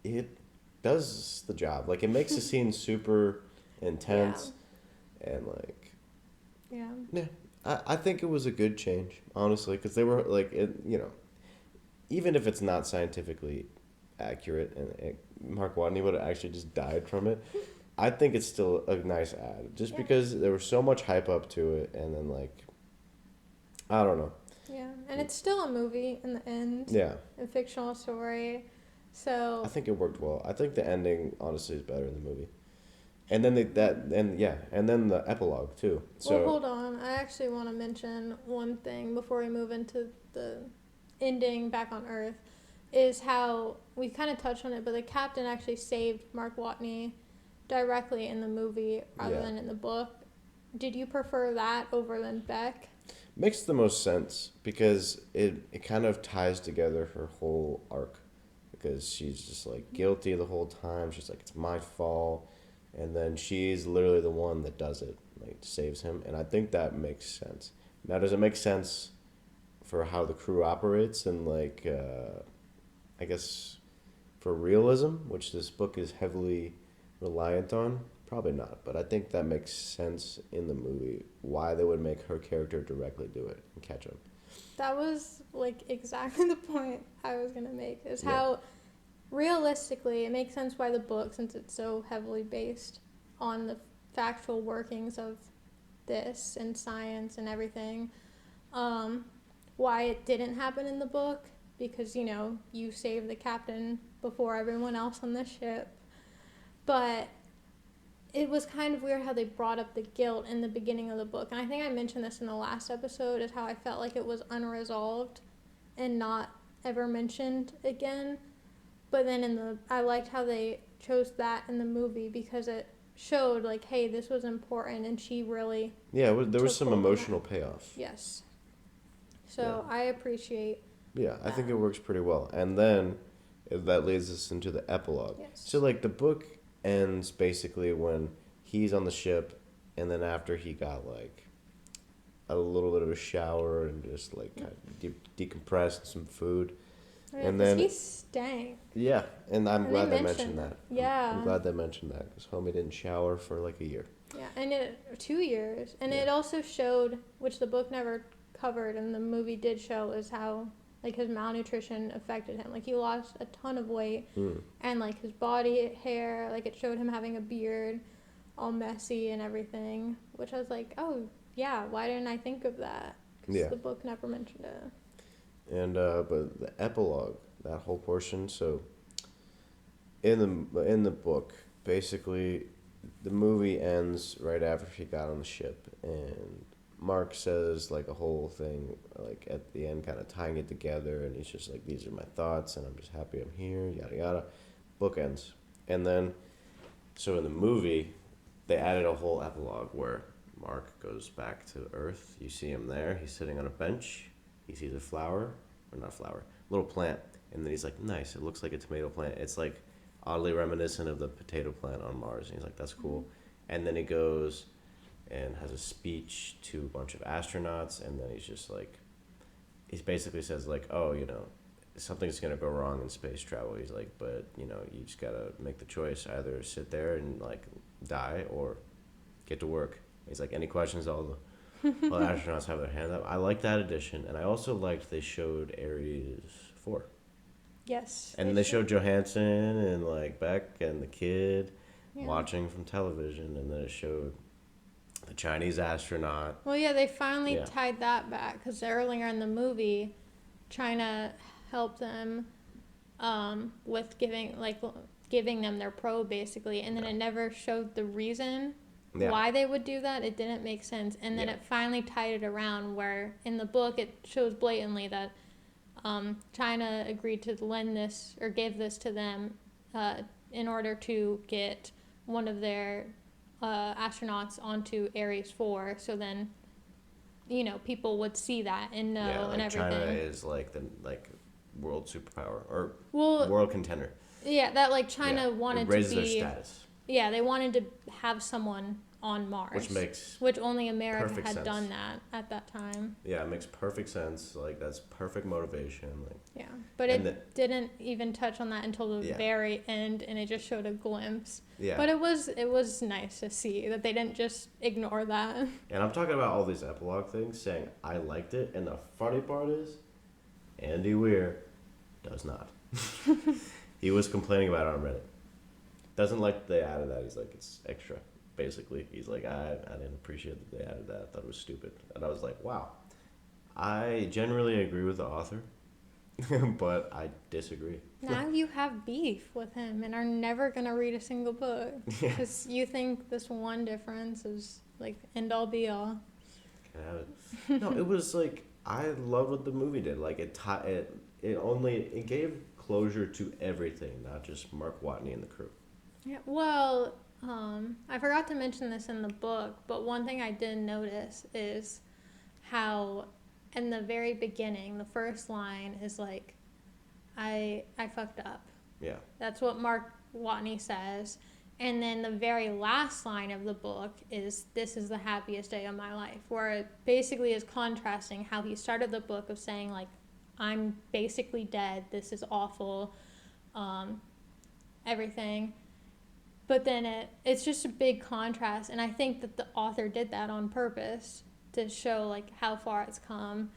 it does the job. Like, it makes the scene super intense. And, like, Yeah. yeah. I think it was a good change, honestly, because they were, like, even if it's not scientifically accurate and Mark Watney would have actually just died from it, I think it's still a nice ad. Just Yeah. because there was so much hype up to it, and then, like, I don't know. Yeah, and it's still a movie in the end. Yeah. A fictional story. So I think it worked well. I think the ending honestly is better in the movie, and then and then the epilogue too. So well, hold on. I actually want to mention one thing before we move into the ending back on Earth, is how we kind of touched on it, but the captain actually saved Mark Watney directly in the movie rather than in the book. Did you prefer that over than Beck? makes the most sense because it kind of ties together her whole arc, because she's just like guilty the whole time. She's like, it's my fault, and then she's literally the one that does it, like saves him, and I think that makes sense. Now, does it make sense for how the crew operates and like I guess for realism, which this book is heavily reliant on? Probably not, but I think that makes sense in the movie why they would make her character directly do it and catch him. That was like exactly the point I was gonna make. Is Yeah. how realistically it makes sense why the book, since it's so heavily based on the factual workings of this and science and everything, why it didn't happen in the book, because you saved the captain before everyone else on the ship. But it was kind of weird how they brought up the guilt in the beginning of the book. And I think I mentioned this in the last episode, is how I felt like it was unresolved and not ever mentioned again. But then I liked how they chose that in the movie, because it showed like, hey, this was important, and she really Yeah, there was took some hold of emotional payoff. yes. So I appreciate Yeah, I think it works pretty well. And then that leads us into the epilogue. Yes. So, like, the book ends basically when he's on the ship, and then after he got, like, a little bit of a shower and just, like, kind of decompressed, some food. And then he stank. Yeah, and I'm And glad they they mentioned mentioned that. that. Yeah. I'm glad they mentioned that, because homie didn't shower for, like, a year. Yeah, and 2 years, and Yeah. it also showed, which the book never covered and the movie did show, is how like his malnutrition affected him. Like he lost a ton of weight, and like his body hair, like it showed him having a beard, all messy and everything. Which I was like, oh yeah, why didn't I think of that? 'Cause Yeah. the book never mentioned it. And but the epilogue, that whole portion. So in the book, basically, the movie ends right after he got on the ship, and Mark says like a whole thing, like at the end, kind of tying it together, and he's just like, "These are my thoughts, and I'm just happy I'm here." Yada yada. Book ends, and then so in the movie, they added a whole epilogue where Mark goes back to Earth. You see him there. He's sitting on a bench. He sees a flower, or not a flower, little plant, and then he's like, "Nice. It looks like a tomato plant. It's like oddly reminiscent of the potato plant on Mars." And he's like, "That's cool." And then he goes and has a speech to a bunch of astronauts, and then he basically says like, oh, something's gonna go wrong in space travel. He's like, but you just gotta make the choice: either sit there and like die or get to work. He's like, any questions? All the astronauts have their hands up. I like that addition, and I also liked they showed Ares 4. Yes. And they showed Johansson and like Beck and the kid Yeah. watching from television, and then it showed the Chinese astronaut. Well, yeah, they finally Yeah. tied that back because earlier in the movie, China helped them with giving them their probe basically, and then it never showed the reason why they would do that. It didn't make sense, and then it finally tied it around where in the book it shows blatantly that China agreed to lend this or give this to them in order to get one of their astronauts onto Ares 4, so then people would see that and know Yeah, like and everything. China is like the world superpower or Well, world contender. yeah, that like China wanted it raises to be their status, yeah, they wanted to have someone on Mars, which only America had sense. done that at that time. Yeah, it makes perfect sense. Like that's perfect motivation. Like Yeah, but it didn't even touch on that until the very end, and it just showed a glimpse. Yeah. But it was nice to see that they didn't just ignore that. And I'm talking about all these epilogue things, saying I liked it, and the funny part is, Andy Weir does not. He was complaining about it on Reddit. Doesn't like that they added that. He's like, it's extra. Basically, he's like, I didn't appreciate that they added that. I thought it was stupid. And I was like, wow. I generally agree with the author, but I disagree. Now you have beef with him and are never going to read a single book because you think this one difference is like end all be all. Can I have it? No, it was like, I love what the movie did. Like it gave closure to everything, not just Mark Watney and the crew. Yeah, well, I forgot to mention this in the book, but one thing I did notice is how in the very beginning, the first line is like, I fucked up. Yeah. That's what Mark Watney says. And then the very last line of the book is, this is the happiest day of my life, where it basically is contrasting how he started the book of saying, like, I'm basically dead, this is awful, everything. But then it's just a big contrast, and I think that the author did that on purpose to show, like, how far it's come.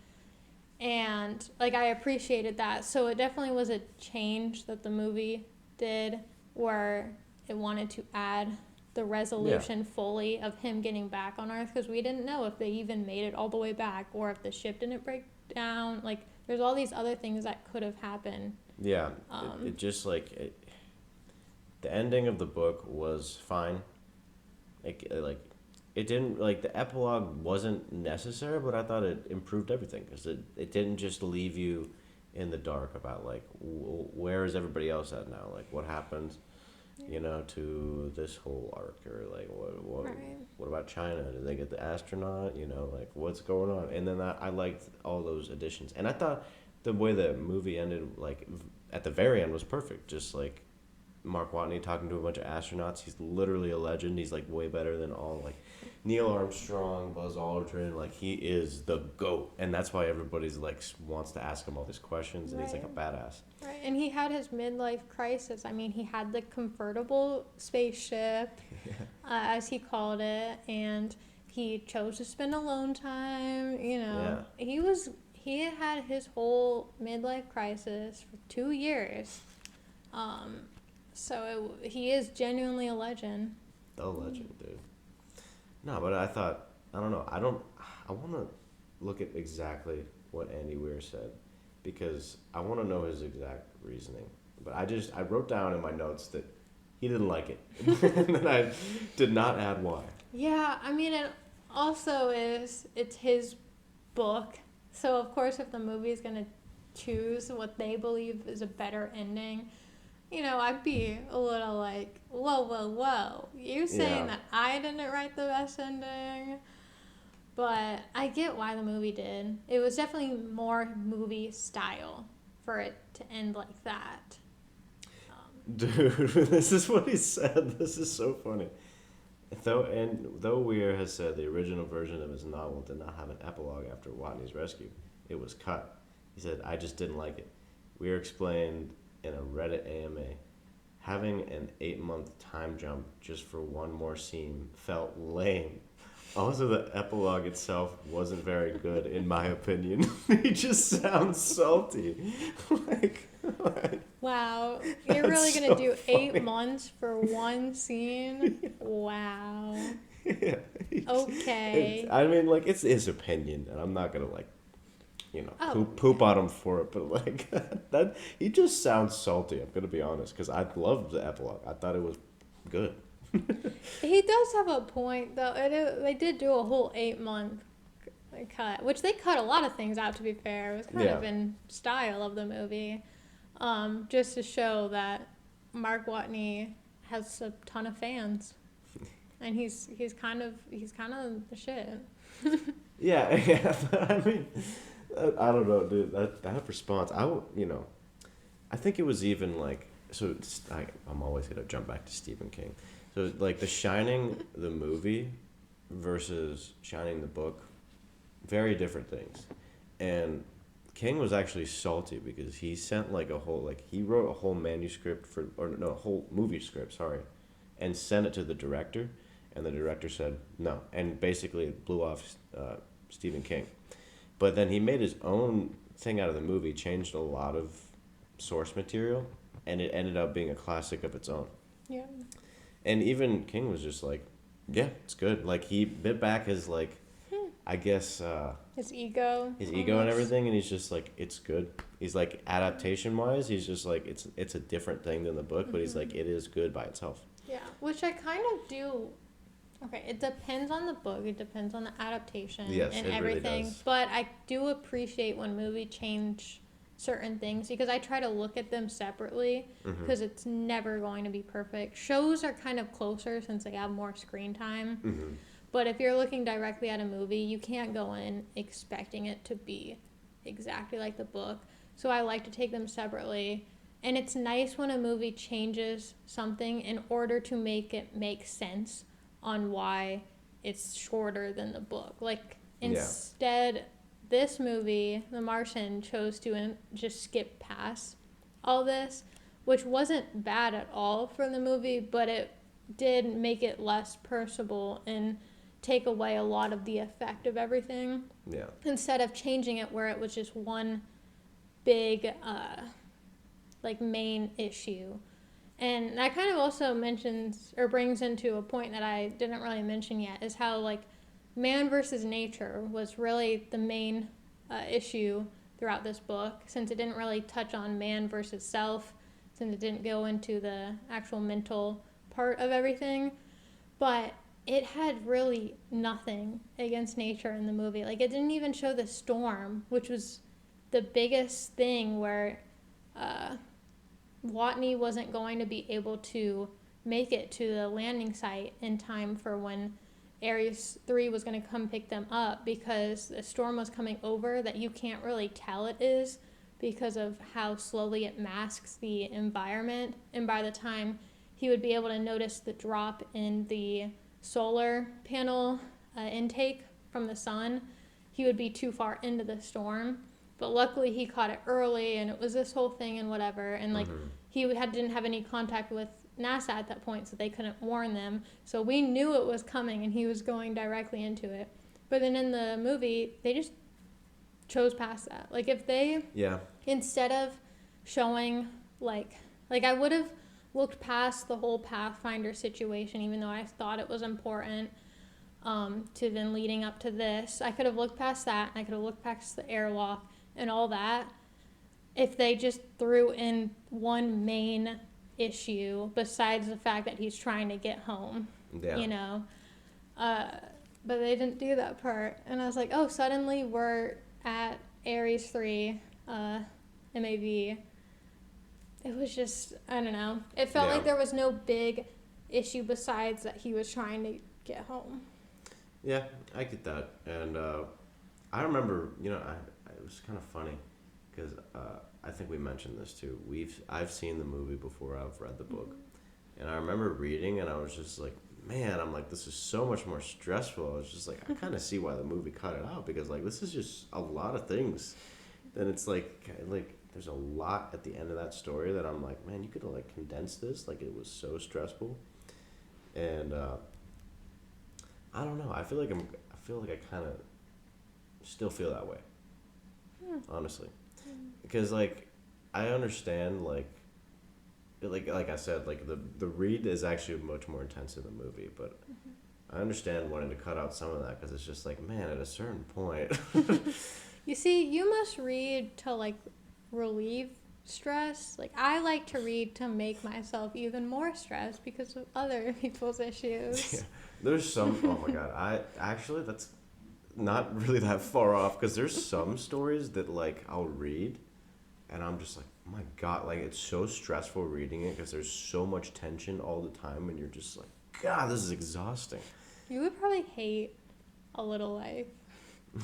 And, like, I appreciated that. So it definitely was a change that the movie did, where it wanted to add the resolution fully of him getting back on Earth, because we didn't know if they even made it all the way back, or if the ship didn't break down. Like, there's all these other things that could have happened. Yeah, it just, like, the ending of the book was fine. It didn't, like, the epilogue wasn't necessary, but I thought it improved everything, because it didn't just leave you in the dark about, like, where is everybody else at now? Like, what happened, to this whole arc? Or, like, what about China? Did they get the astronaut? Like, what's going on? And then I liked all those additions. And I thought the way the movie ended, like, at the very end was perfect. Just, like, Mark Watney talking to a bunch of astronauts. He's literally a legend. He's, like, way better than all, like, Neil Armstrong, Buzz Aldrin. Like, he is the GOAT. And that's why everybody's, like, wants to ask him all these questions. And he's, like, a badass. Right, and he had his midlife crisis. I mean, he had the convertible spaceship, as he called it, and he chose to spend alone time, He had his whole midlife crisis for 2 years. So he is genuinely a legend. The legend, dude. No, but I thought, I don't know. I want to look at exactly what Andy Weir said, because I want to know his exact reasoning. But I wrote down in my notes that he didn't like it. And then I did not add why. Yeah, I mean, it also it's his book. So, of course, if the movie is going to choose what they believe is a better ending, I'd be a little like, whoa. You're saying that I didn't write the best ending? But I get why the movie did. It was definitely more movie style for it to end like that. Dude, this is what he said. This is so funny. Though Weir has said the original version of his novel did not have an epilogue after Watney's rescue, it was cut. He said, "I just didn't like it." Weir explained in a Reddit AMA, having an 8-month time jump just for one more scene felt lame. Also, the epilogue itself wasn't very good, in my opinion. He just sounds salty. like, Wow, you're really That's gonna so do funny. 8 months for one scene? Wow. Yeah. Okay. I mean, like, it's his opinion, and I'm not gonna, like, Oh, poop on him for it, but, like, that, he just sounds salty, I'm gonna be honest, because I loved the epilogue. I thought it was good. he does have a point though. They did do a whole 8 month cut, which they cut a lot of things out. To be fair, it was kind Yeah. of in style of the movie, just to show that Mark Watney has a ton of fans, and he's kind of the shit. Yeah, yeah, but I mean, I don't know, dude. That response, I think it was even like so. I'm always gonna jump back to Stephen King. So like The Shining, the movie, versus Shining the book, very different things, and King was actually salty because he sent like he wrote a whole manuscript a whole movie script, sorry, and sent it to the director, and the director said no, and basically blew off Stephen King. But then he made his own thing out of the movie, changed a lot of source material, and it ended up being a classic of its own. Yeah. And even King was just like, yeah, it's good. Like he bit back his I guess his ego and Almost. everything, and he's just like, it's good. He's like, adaptation wise, he's just like, it's a different thing than the book, but he's like, it is good by itself. Yeah, which I kind of do. Okay, it depends on the book. It depends on the adaptation Yes, and it really everything. does. But I do appreciate when movies change certain things because I try to look at them separately because it's never going to be perfect. Shows are kind of closer since they have more screen time. Mm-hmm. But if you're looking directly at a movie, you can't go in expecting it to be exactly like the book. So I like to take them separately. And it's nice when a movie changes something in order to make it make sense on why it's shorter than the book. Like, instead, this movie, The Martian, chose to just skip past all this, which wasn't bad at all for the movie, but it did make it less personable and take away a lot of the effect of everything Yeah. instead of changing it where it was just one big main issue. And that kind of also mentions or brings into a point that I didn't really mention yet is how man versus nature was really the main issue throughout this book, since it didn't really touch on man versus self, since it didn't go into the actual mental part of everything. But it had really nothing against nature in the movie. Like, it didn't even show the storm, which was the biggest thing where Watney wasn't going to be able to make it to the landing site in time for when Ares 3 was going to come pick them up, because the storm was coming over that you can't really tell it is because of how slowly it masks the environment. And by the time he would be able to notice the drop in the solar panel intake from the sun, he would be too far into the storm. But luckily he caught it early, and it was this whole thing and whatever. And he didn't have any contact with NASA at that point, so they couldn't warn them. So we knew it was coming, and he was going directly into it. But then in the movie, they just chose past that. Like, if they, instead of showing, I would have looked past the whole Pathfinder situation, even though I thought it was important to then leading up to this. I could have looked past that, and I could have looked past the airlock and all that if they just threw in one main issue besides the fact that he's trying to get home, but they didn't do that part. And I was like, oh, suddenly we're at Ares 3 MAV. It was just, I don't know, it felt like there was no big issue besides that he was trying to get home. Yeah, I get that. And I remember, it was kind of funny because I think we mentioned this too. I've seen the movie before I've read the book, and I remember reading, and I was just like, man, I'm like, this is so much more stressful. I was just like, I kind of see why the movie cut it out, because like this is just a lot of things. Then it's like there's a lot at the end of that story that I'm like, man, you could have like condensed this. Like it was so stressful, and I don't know. I feel like I kind of still feel that way, honestly, because like I understand like I said, like the read is actually much more intense in the movie, but I understand wanting to cut out some of that because it's just like, man, at a certain point. You see, you must read to like relieve stress. Like I like to read to make myself even more stressed because of other people's issues. Yeah, there's some. Oh my god, that's not really that far off because there's some stories that like I'll read, and I'm just like, oh my god, like it's so stressful reading it because there's so much tension all the time, and you're just like, God, this is exhausting. You would probably hate A Little Life.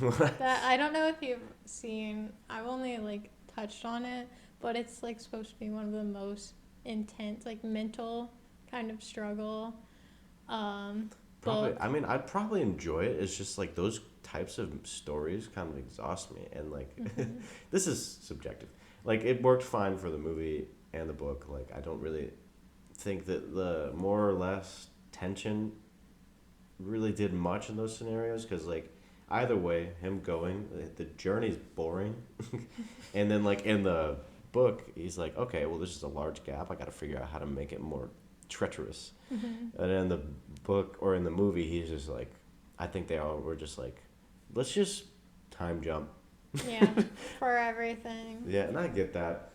That I don't know if you've seen. I've only like touched on it, but it's like supposed to be one of the most intense, like mental kind of struggle. Probably. Book. I mean, I'd probably enjoy it. It's just like those types of stories kind of exhaust me, and like this is subjective. Like it worked fine for the movie and the book. Like I don't really think that the more or less tension really did much in those scenarios because like either way, him going, the journey's boring. And then, like, in the book, he's like, okay, well, this is a large gap. I got to figure out how to make it more treacherous. And in the book, or in the movie, he's just like, I think they all were just like, let's just time jump. Yeah, for everything. Yeah, and I get that.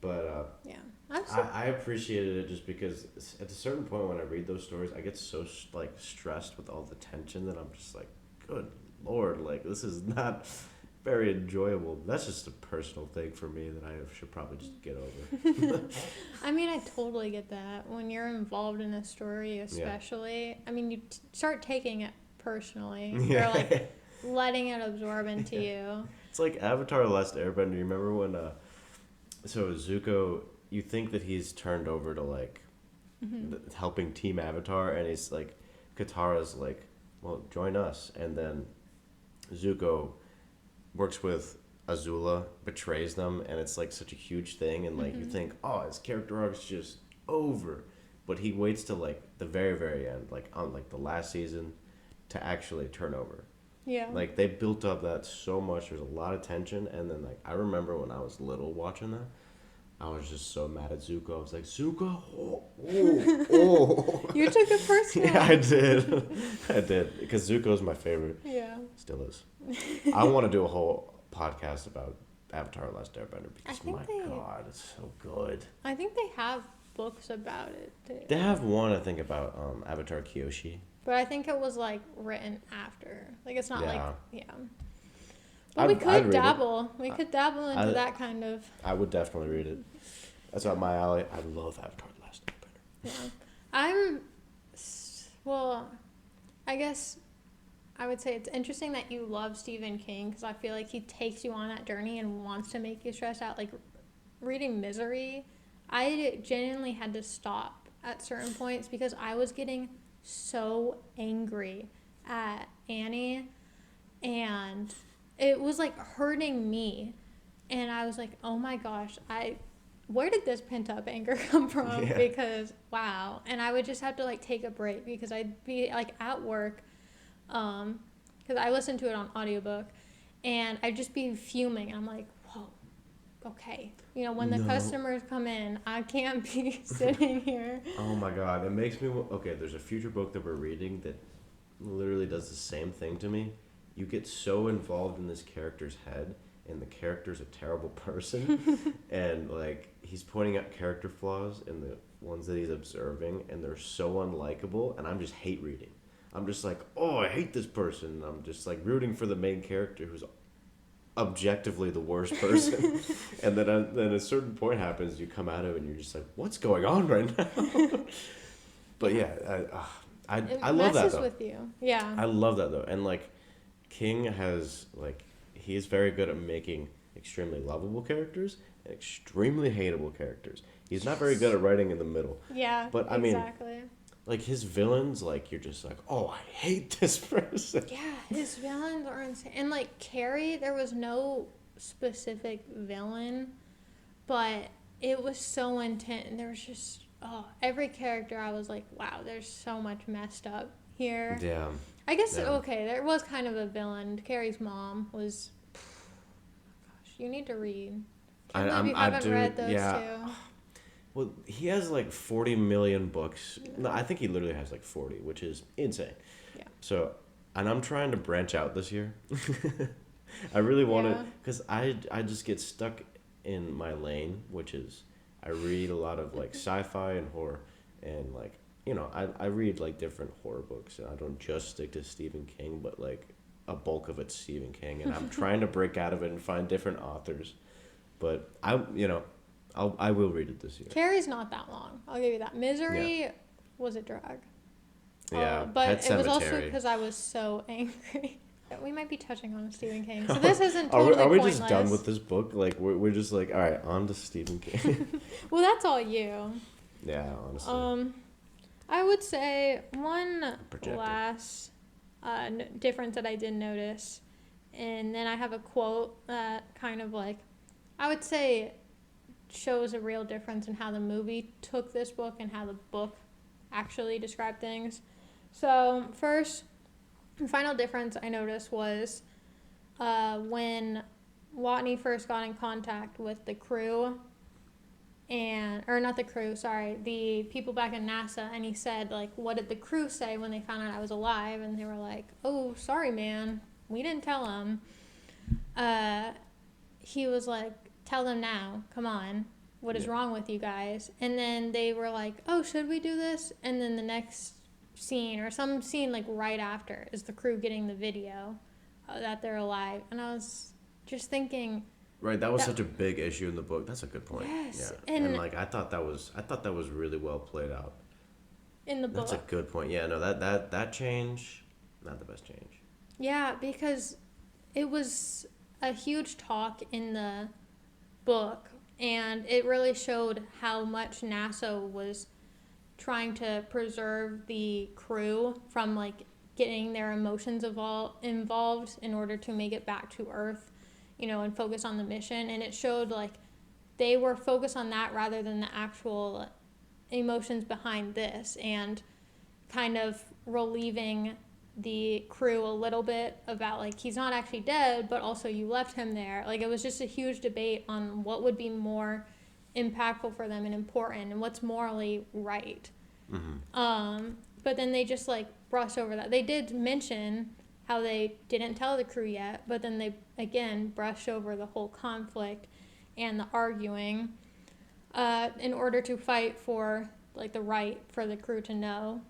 But Yeah. I appreciated it just because at a certain point when I read those stories, I get so, like, stressed with all the tension that I'm just like, good Lord, like, this is not very enjoyable. That's just a personal thing for me that I should probably just get over. I mean, I totally get that. When you're involved in a story, especially, I mean, you start taking it personally. You're like letting it absorb into you. It's like Avatar: The Last Airbender. You remember when, so Zuko, you think that he's turned over to, like, helping Team Avatar, and he's like, Katara's like, well, join us. And then Zuko works with Azula, betrays them, and it's like such a huge thing, and like you think, oh, his character arc's just over, but he waits till like the very, very end, like on like the last season, to actually turn over. Yeah. Like they built up that so much. There's a lot of tension, and then like I remember when I was little watching that, I was just so mad at Zuko. I was like, Zuko, oh. You took it personally. Yeah, I did. I did. Because Zuko's my favorite. Yeah. Still is. I want to do a whole podcast about Avatar: The Last Airbender because, God, it's so good. I think they have books about it, too. They have one, I think, about Avatar Kyoshi. But I think it was, like, written after. Like, it's not like, yeah. But I'd we could read dabble. We could dabble into that kind of. I would definitely read it. That's up my alley. I love Avatar: The Last Airbender. Yeah. Well, I guess I would say it's interesting that you love Stephen King because I feel like he takes you on that journey and wants to make you stress out. Like, reading Misery, I genuinely had to stop at certain points because I was getting so angry at Annie, and it was like hurting me, and I was like, oh my gosh, where did this pent up anger come from? Yeah. Because wow. And I would just have to like take a break because I'd be like at work, because I listened to it on audiobook, and I'd just be fuming, and I'm like, whoa, okay, you know, when the customers come in, I can't be sitting here. Oh my God, it makes me okay. There's a future book that we're reading that literally does the same thing to me. You get so involved in this character's head, and the character's a terrible person, and like he's pointing out character flaws in the ones that he's observing, and they're so unlikable, and I'm just hate reading. I'm just like, oh, I hate this person, and I'm just like rooting for the main character who's objectively the worst person. And then a certain point happens, you come out of it, and you're just like, what's going on right now? But yeah, I love that though. With you. Yeah. I love that though, and like King has like he's very good at making extremely lovable characters and extremely hateable characters. He's not very good at writing in the middle. Yeah. But I mean, exactly. like his villains, like you're just like, oh, I hate this person. Yeah, his villains are insane. And like Carrie, there was no specific villain, but it was so intense. There was just every character. I was like, wow, there's so much messed up here. Yeah. I guess Yeah. okay, there was kind of a villain. Carrie's mom was. Gosh, you need to read. Can't believe you haven't read those two. Well, he has like 40 million books. No, I think he literally has like 40, which is insane. Yeah. So, and I'm trying to branch out this year. I really want to, because I just get stuck in my lane, which is I read a lot of like sci-fi and horror, and like, I read like different horror books, and I don't just stick to Stephen King, but like a bulk of it's Stephen King, and I'm trying to break out of it and find different authors. But I will read it this year. Carrie's not that long. I'll give you that. Misery was a drag. Yeah, but Pet it was also Sematary. because I was so angry. We might be touching on Stephen King, so this isn't totally Are we pointless. just done with this book? Like we're just like, all right, on to Stephen King. Well, that's all you. Yeah, honestly. I would say one Projected. last difference that I did notice, and then I have a quote that kind of like, I would say, shows a real difference in how the movie took this book and how the book actually described things. So first, the final difference I noticed was when Watney first got in contact with the crew, or not the crew, sorry, the people back in NASA, and he said, like, what did the crew say when they found out I was alive? And they were like, oh, sorry, man, we didn't tell them. He was like, tell them now, come on, what is wrong with you guys? And then they were like, oh, should we do this? And then the next scene, or some scene like right after, is the crew getting the video that they're alive. And I was just thinking, right, that was such a big issue in the book. That's a good point. Yes, Yeah. And like I thought that was really well played out. In the book. That's a good point. Yeah, no, that change, not the best change. Yeah, because it was a huge talk in the book, and it really showed how much NASA was trying to preserve the crew from like getting their emotions involved in order to make it back to Earth, and focus on the mission. And it showed like they were focused on that rather than the actual emotions behind this, and kind of relieving the crew a little bit about like he's not actually dead, but also you left him there. Like it was just a huge debate on what would be more impactful for them and important and what's morally right. But then they just like brushed over that. They did mention how they didn't tell the crew yet, but then they again brushed over the whole conflict and the arguing in order to fight for like the right for the crew to know.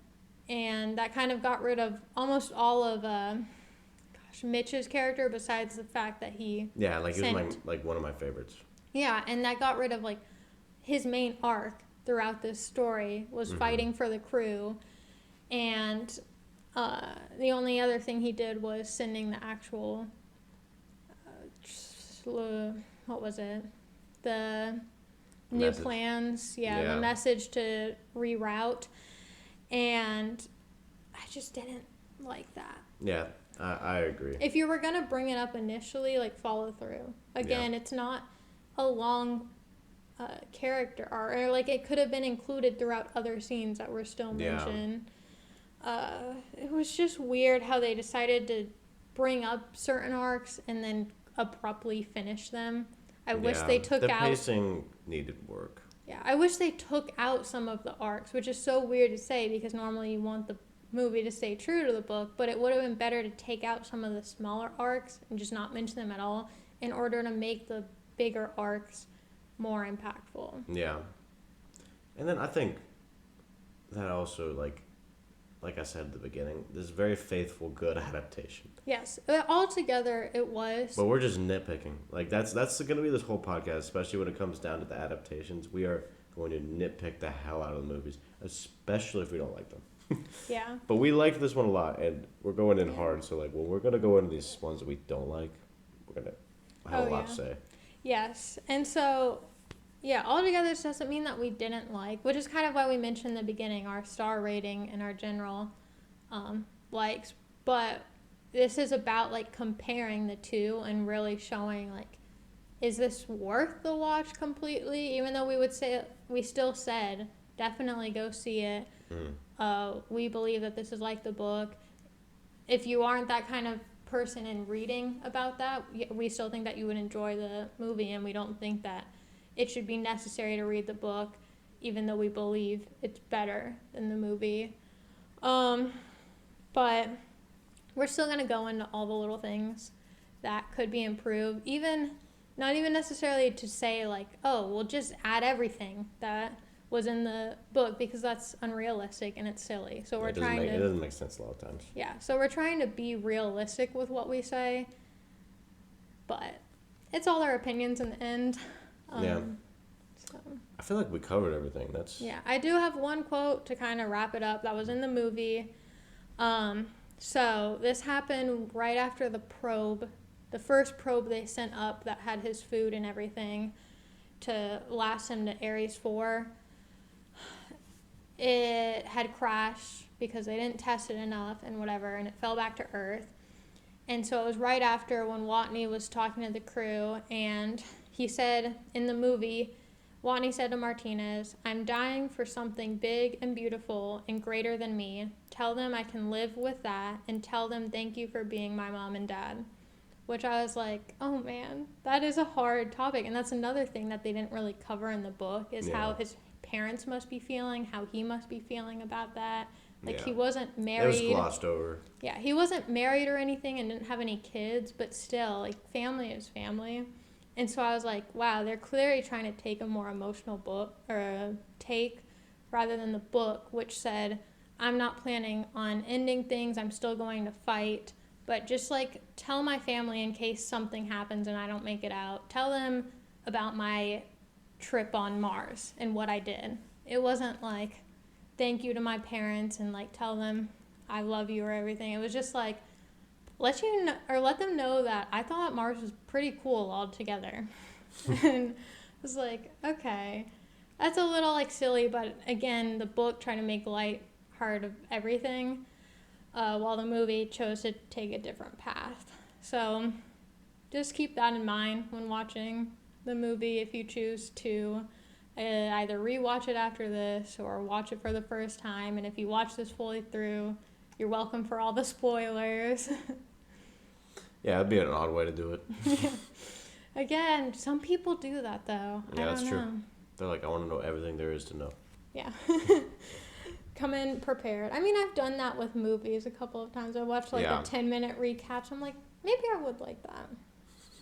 And that kind of got rid of almost all of Mitch's character, besides the fact that he he was one of my favorites. Yeah, and that got rid of like his main arc throughout this story was fighting for the crew, and the only other thing he did was sending the actual what was it, the new message. Plans, the message to reroute. And I just didn't like that. Yeah, I agree. If you were going to bring it up initially, like, follow through. Again, it's not a long character arc. Or, like, it could have been included throughout other scenes that were still mentioned. It was just weird how they decided to bring up certain arcs and then abruptly finish them. I wish they took out... The pacing needed work. Yeah, I wish they took out some of the arcs, which is so weird to say because normally you want the movie to stay true to the book, but it would have been better to take out some of the smaller arcs and just not mention them at all in order to make the bigger arcs more impactful. Yeah. And then I think that also, like I said at the beginning, this is very faithful, good adaptation. Yes, altogether it was. But we're just nitpicking. Like that's going to be this whole podcast, especially when it comes down to the adaptations. We are going to nitpick the hell out of the movies, especially if we don't like them. Yeah. But we liked this one a lot, and we're going in hard. So like, when we're going to go into these ones that we don't like, we're going to have a lot to say. Yes, and so Yeah, altogether, this doesn't mean that we didn't like, which is kind of why we mentioned in the beginning our star rating and our general likes. But this is about like comparing the two and really showing like, is this worth the watch completely? Even though we still said definitely go see it. We believe that this is like the book. If you aren't that kind of person in reading about that, we still think that you would enjoy the movie, and we don't think that it should be necessary to read the book, even though we believe it's better than the movie. But we're still going to go into all the little things that could be improved, even not even necessarily to say like, oh, we'll just add everything that was in the book, because that's unrealistic and it's silly. So it doesn't make sense a lot of times. Yeah, so we're trying to be realistic with what we say, but it's all our opinions in the end. Yeah. So. I feel like we covered everything. Yeah, I do have one quote to kind of wrap it up that was in the movie. So this happened right after the first probe they sent up that had his food and everything to last him to Ares 4. It had crashed because they didn't test it enough and whatever, and it fell back to Earth. And so it was right after when Watney was talking to the crew, and he said in the movie, Watney said to Martinez, "I'm dying for something big and beautiful and greater than me. Tell them I can live with that, and tell them thank you for being my mom and dad." Which I was like, oh man, that is a hard topic. And that's another thing that they didn't really cover in the book, is how his parents must be feeling, how he must be feeling about that. Like, he wasn't married. It was glossed over. Yeah, he wasn't married or anything and didn't have any kids, but still, like, family is family. And so I was like, wow, they're clearly trying to take a more emotional book, or a take, rather than the book, which said, I'm not planning on ending things, I'm still going to fight, but just, like, tell my family in case something happens and I don't make it out. Tell them about my trip on Mars and what I did. It wasn't like, thank you to my parents and, like, tell them I love you or everything. It was just like, let them know that I thought Mars was pretty cool altogether. And I was like, okay, that's a little like silly, but again, the book tried to make light heart of everything, while the movie chose to take a different path. So just keep that in mind when watching the movie, if you choose to either rewatch it after this or watch it for the first time. And if you watch this fully through, you're welcome for all the spoilers. Yeah, it'd be an odd way to do it. Again, some people do that, though. Yeah, that's true. They're like, I want to know everything there is to know. Yeah. Come in prepared. I mean, I've done that with movies a couple of times. I watched, like, a 10-minute recap. So I'm like, maybe I would like that.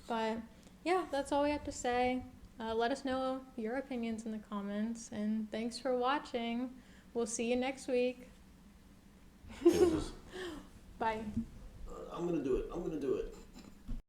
But, yeah, that's all we have to say. Let us know your opinions in the comments. And thanks for watching. We'll see you next week. Bye. I'm going to do it.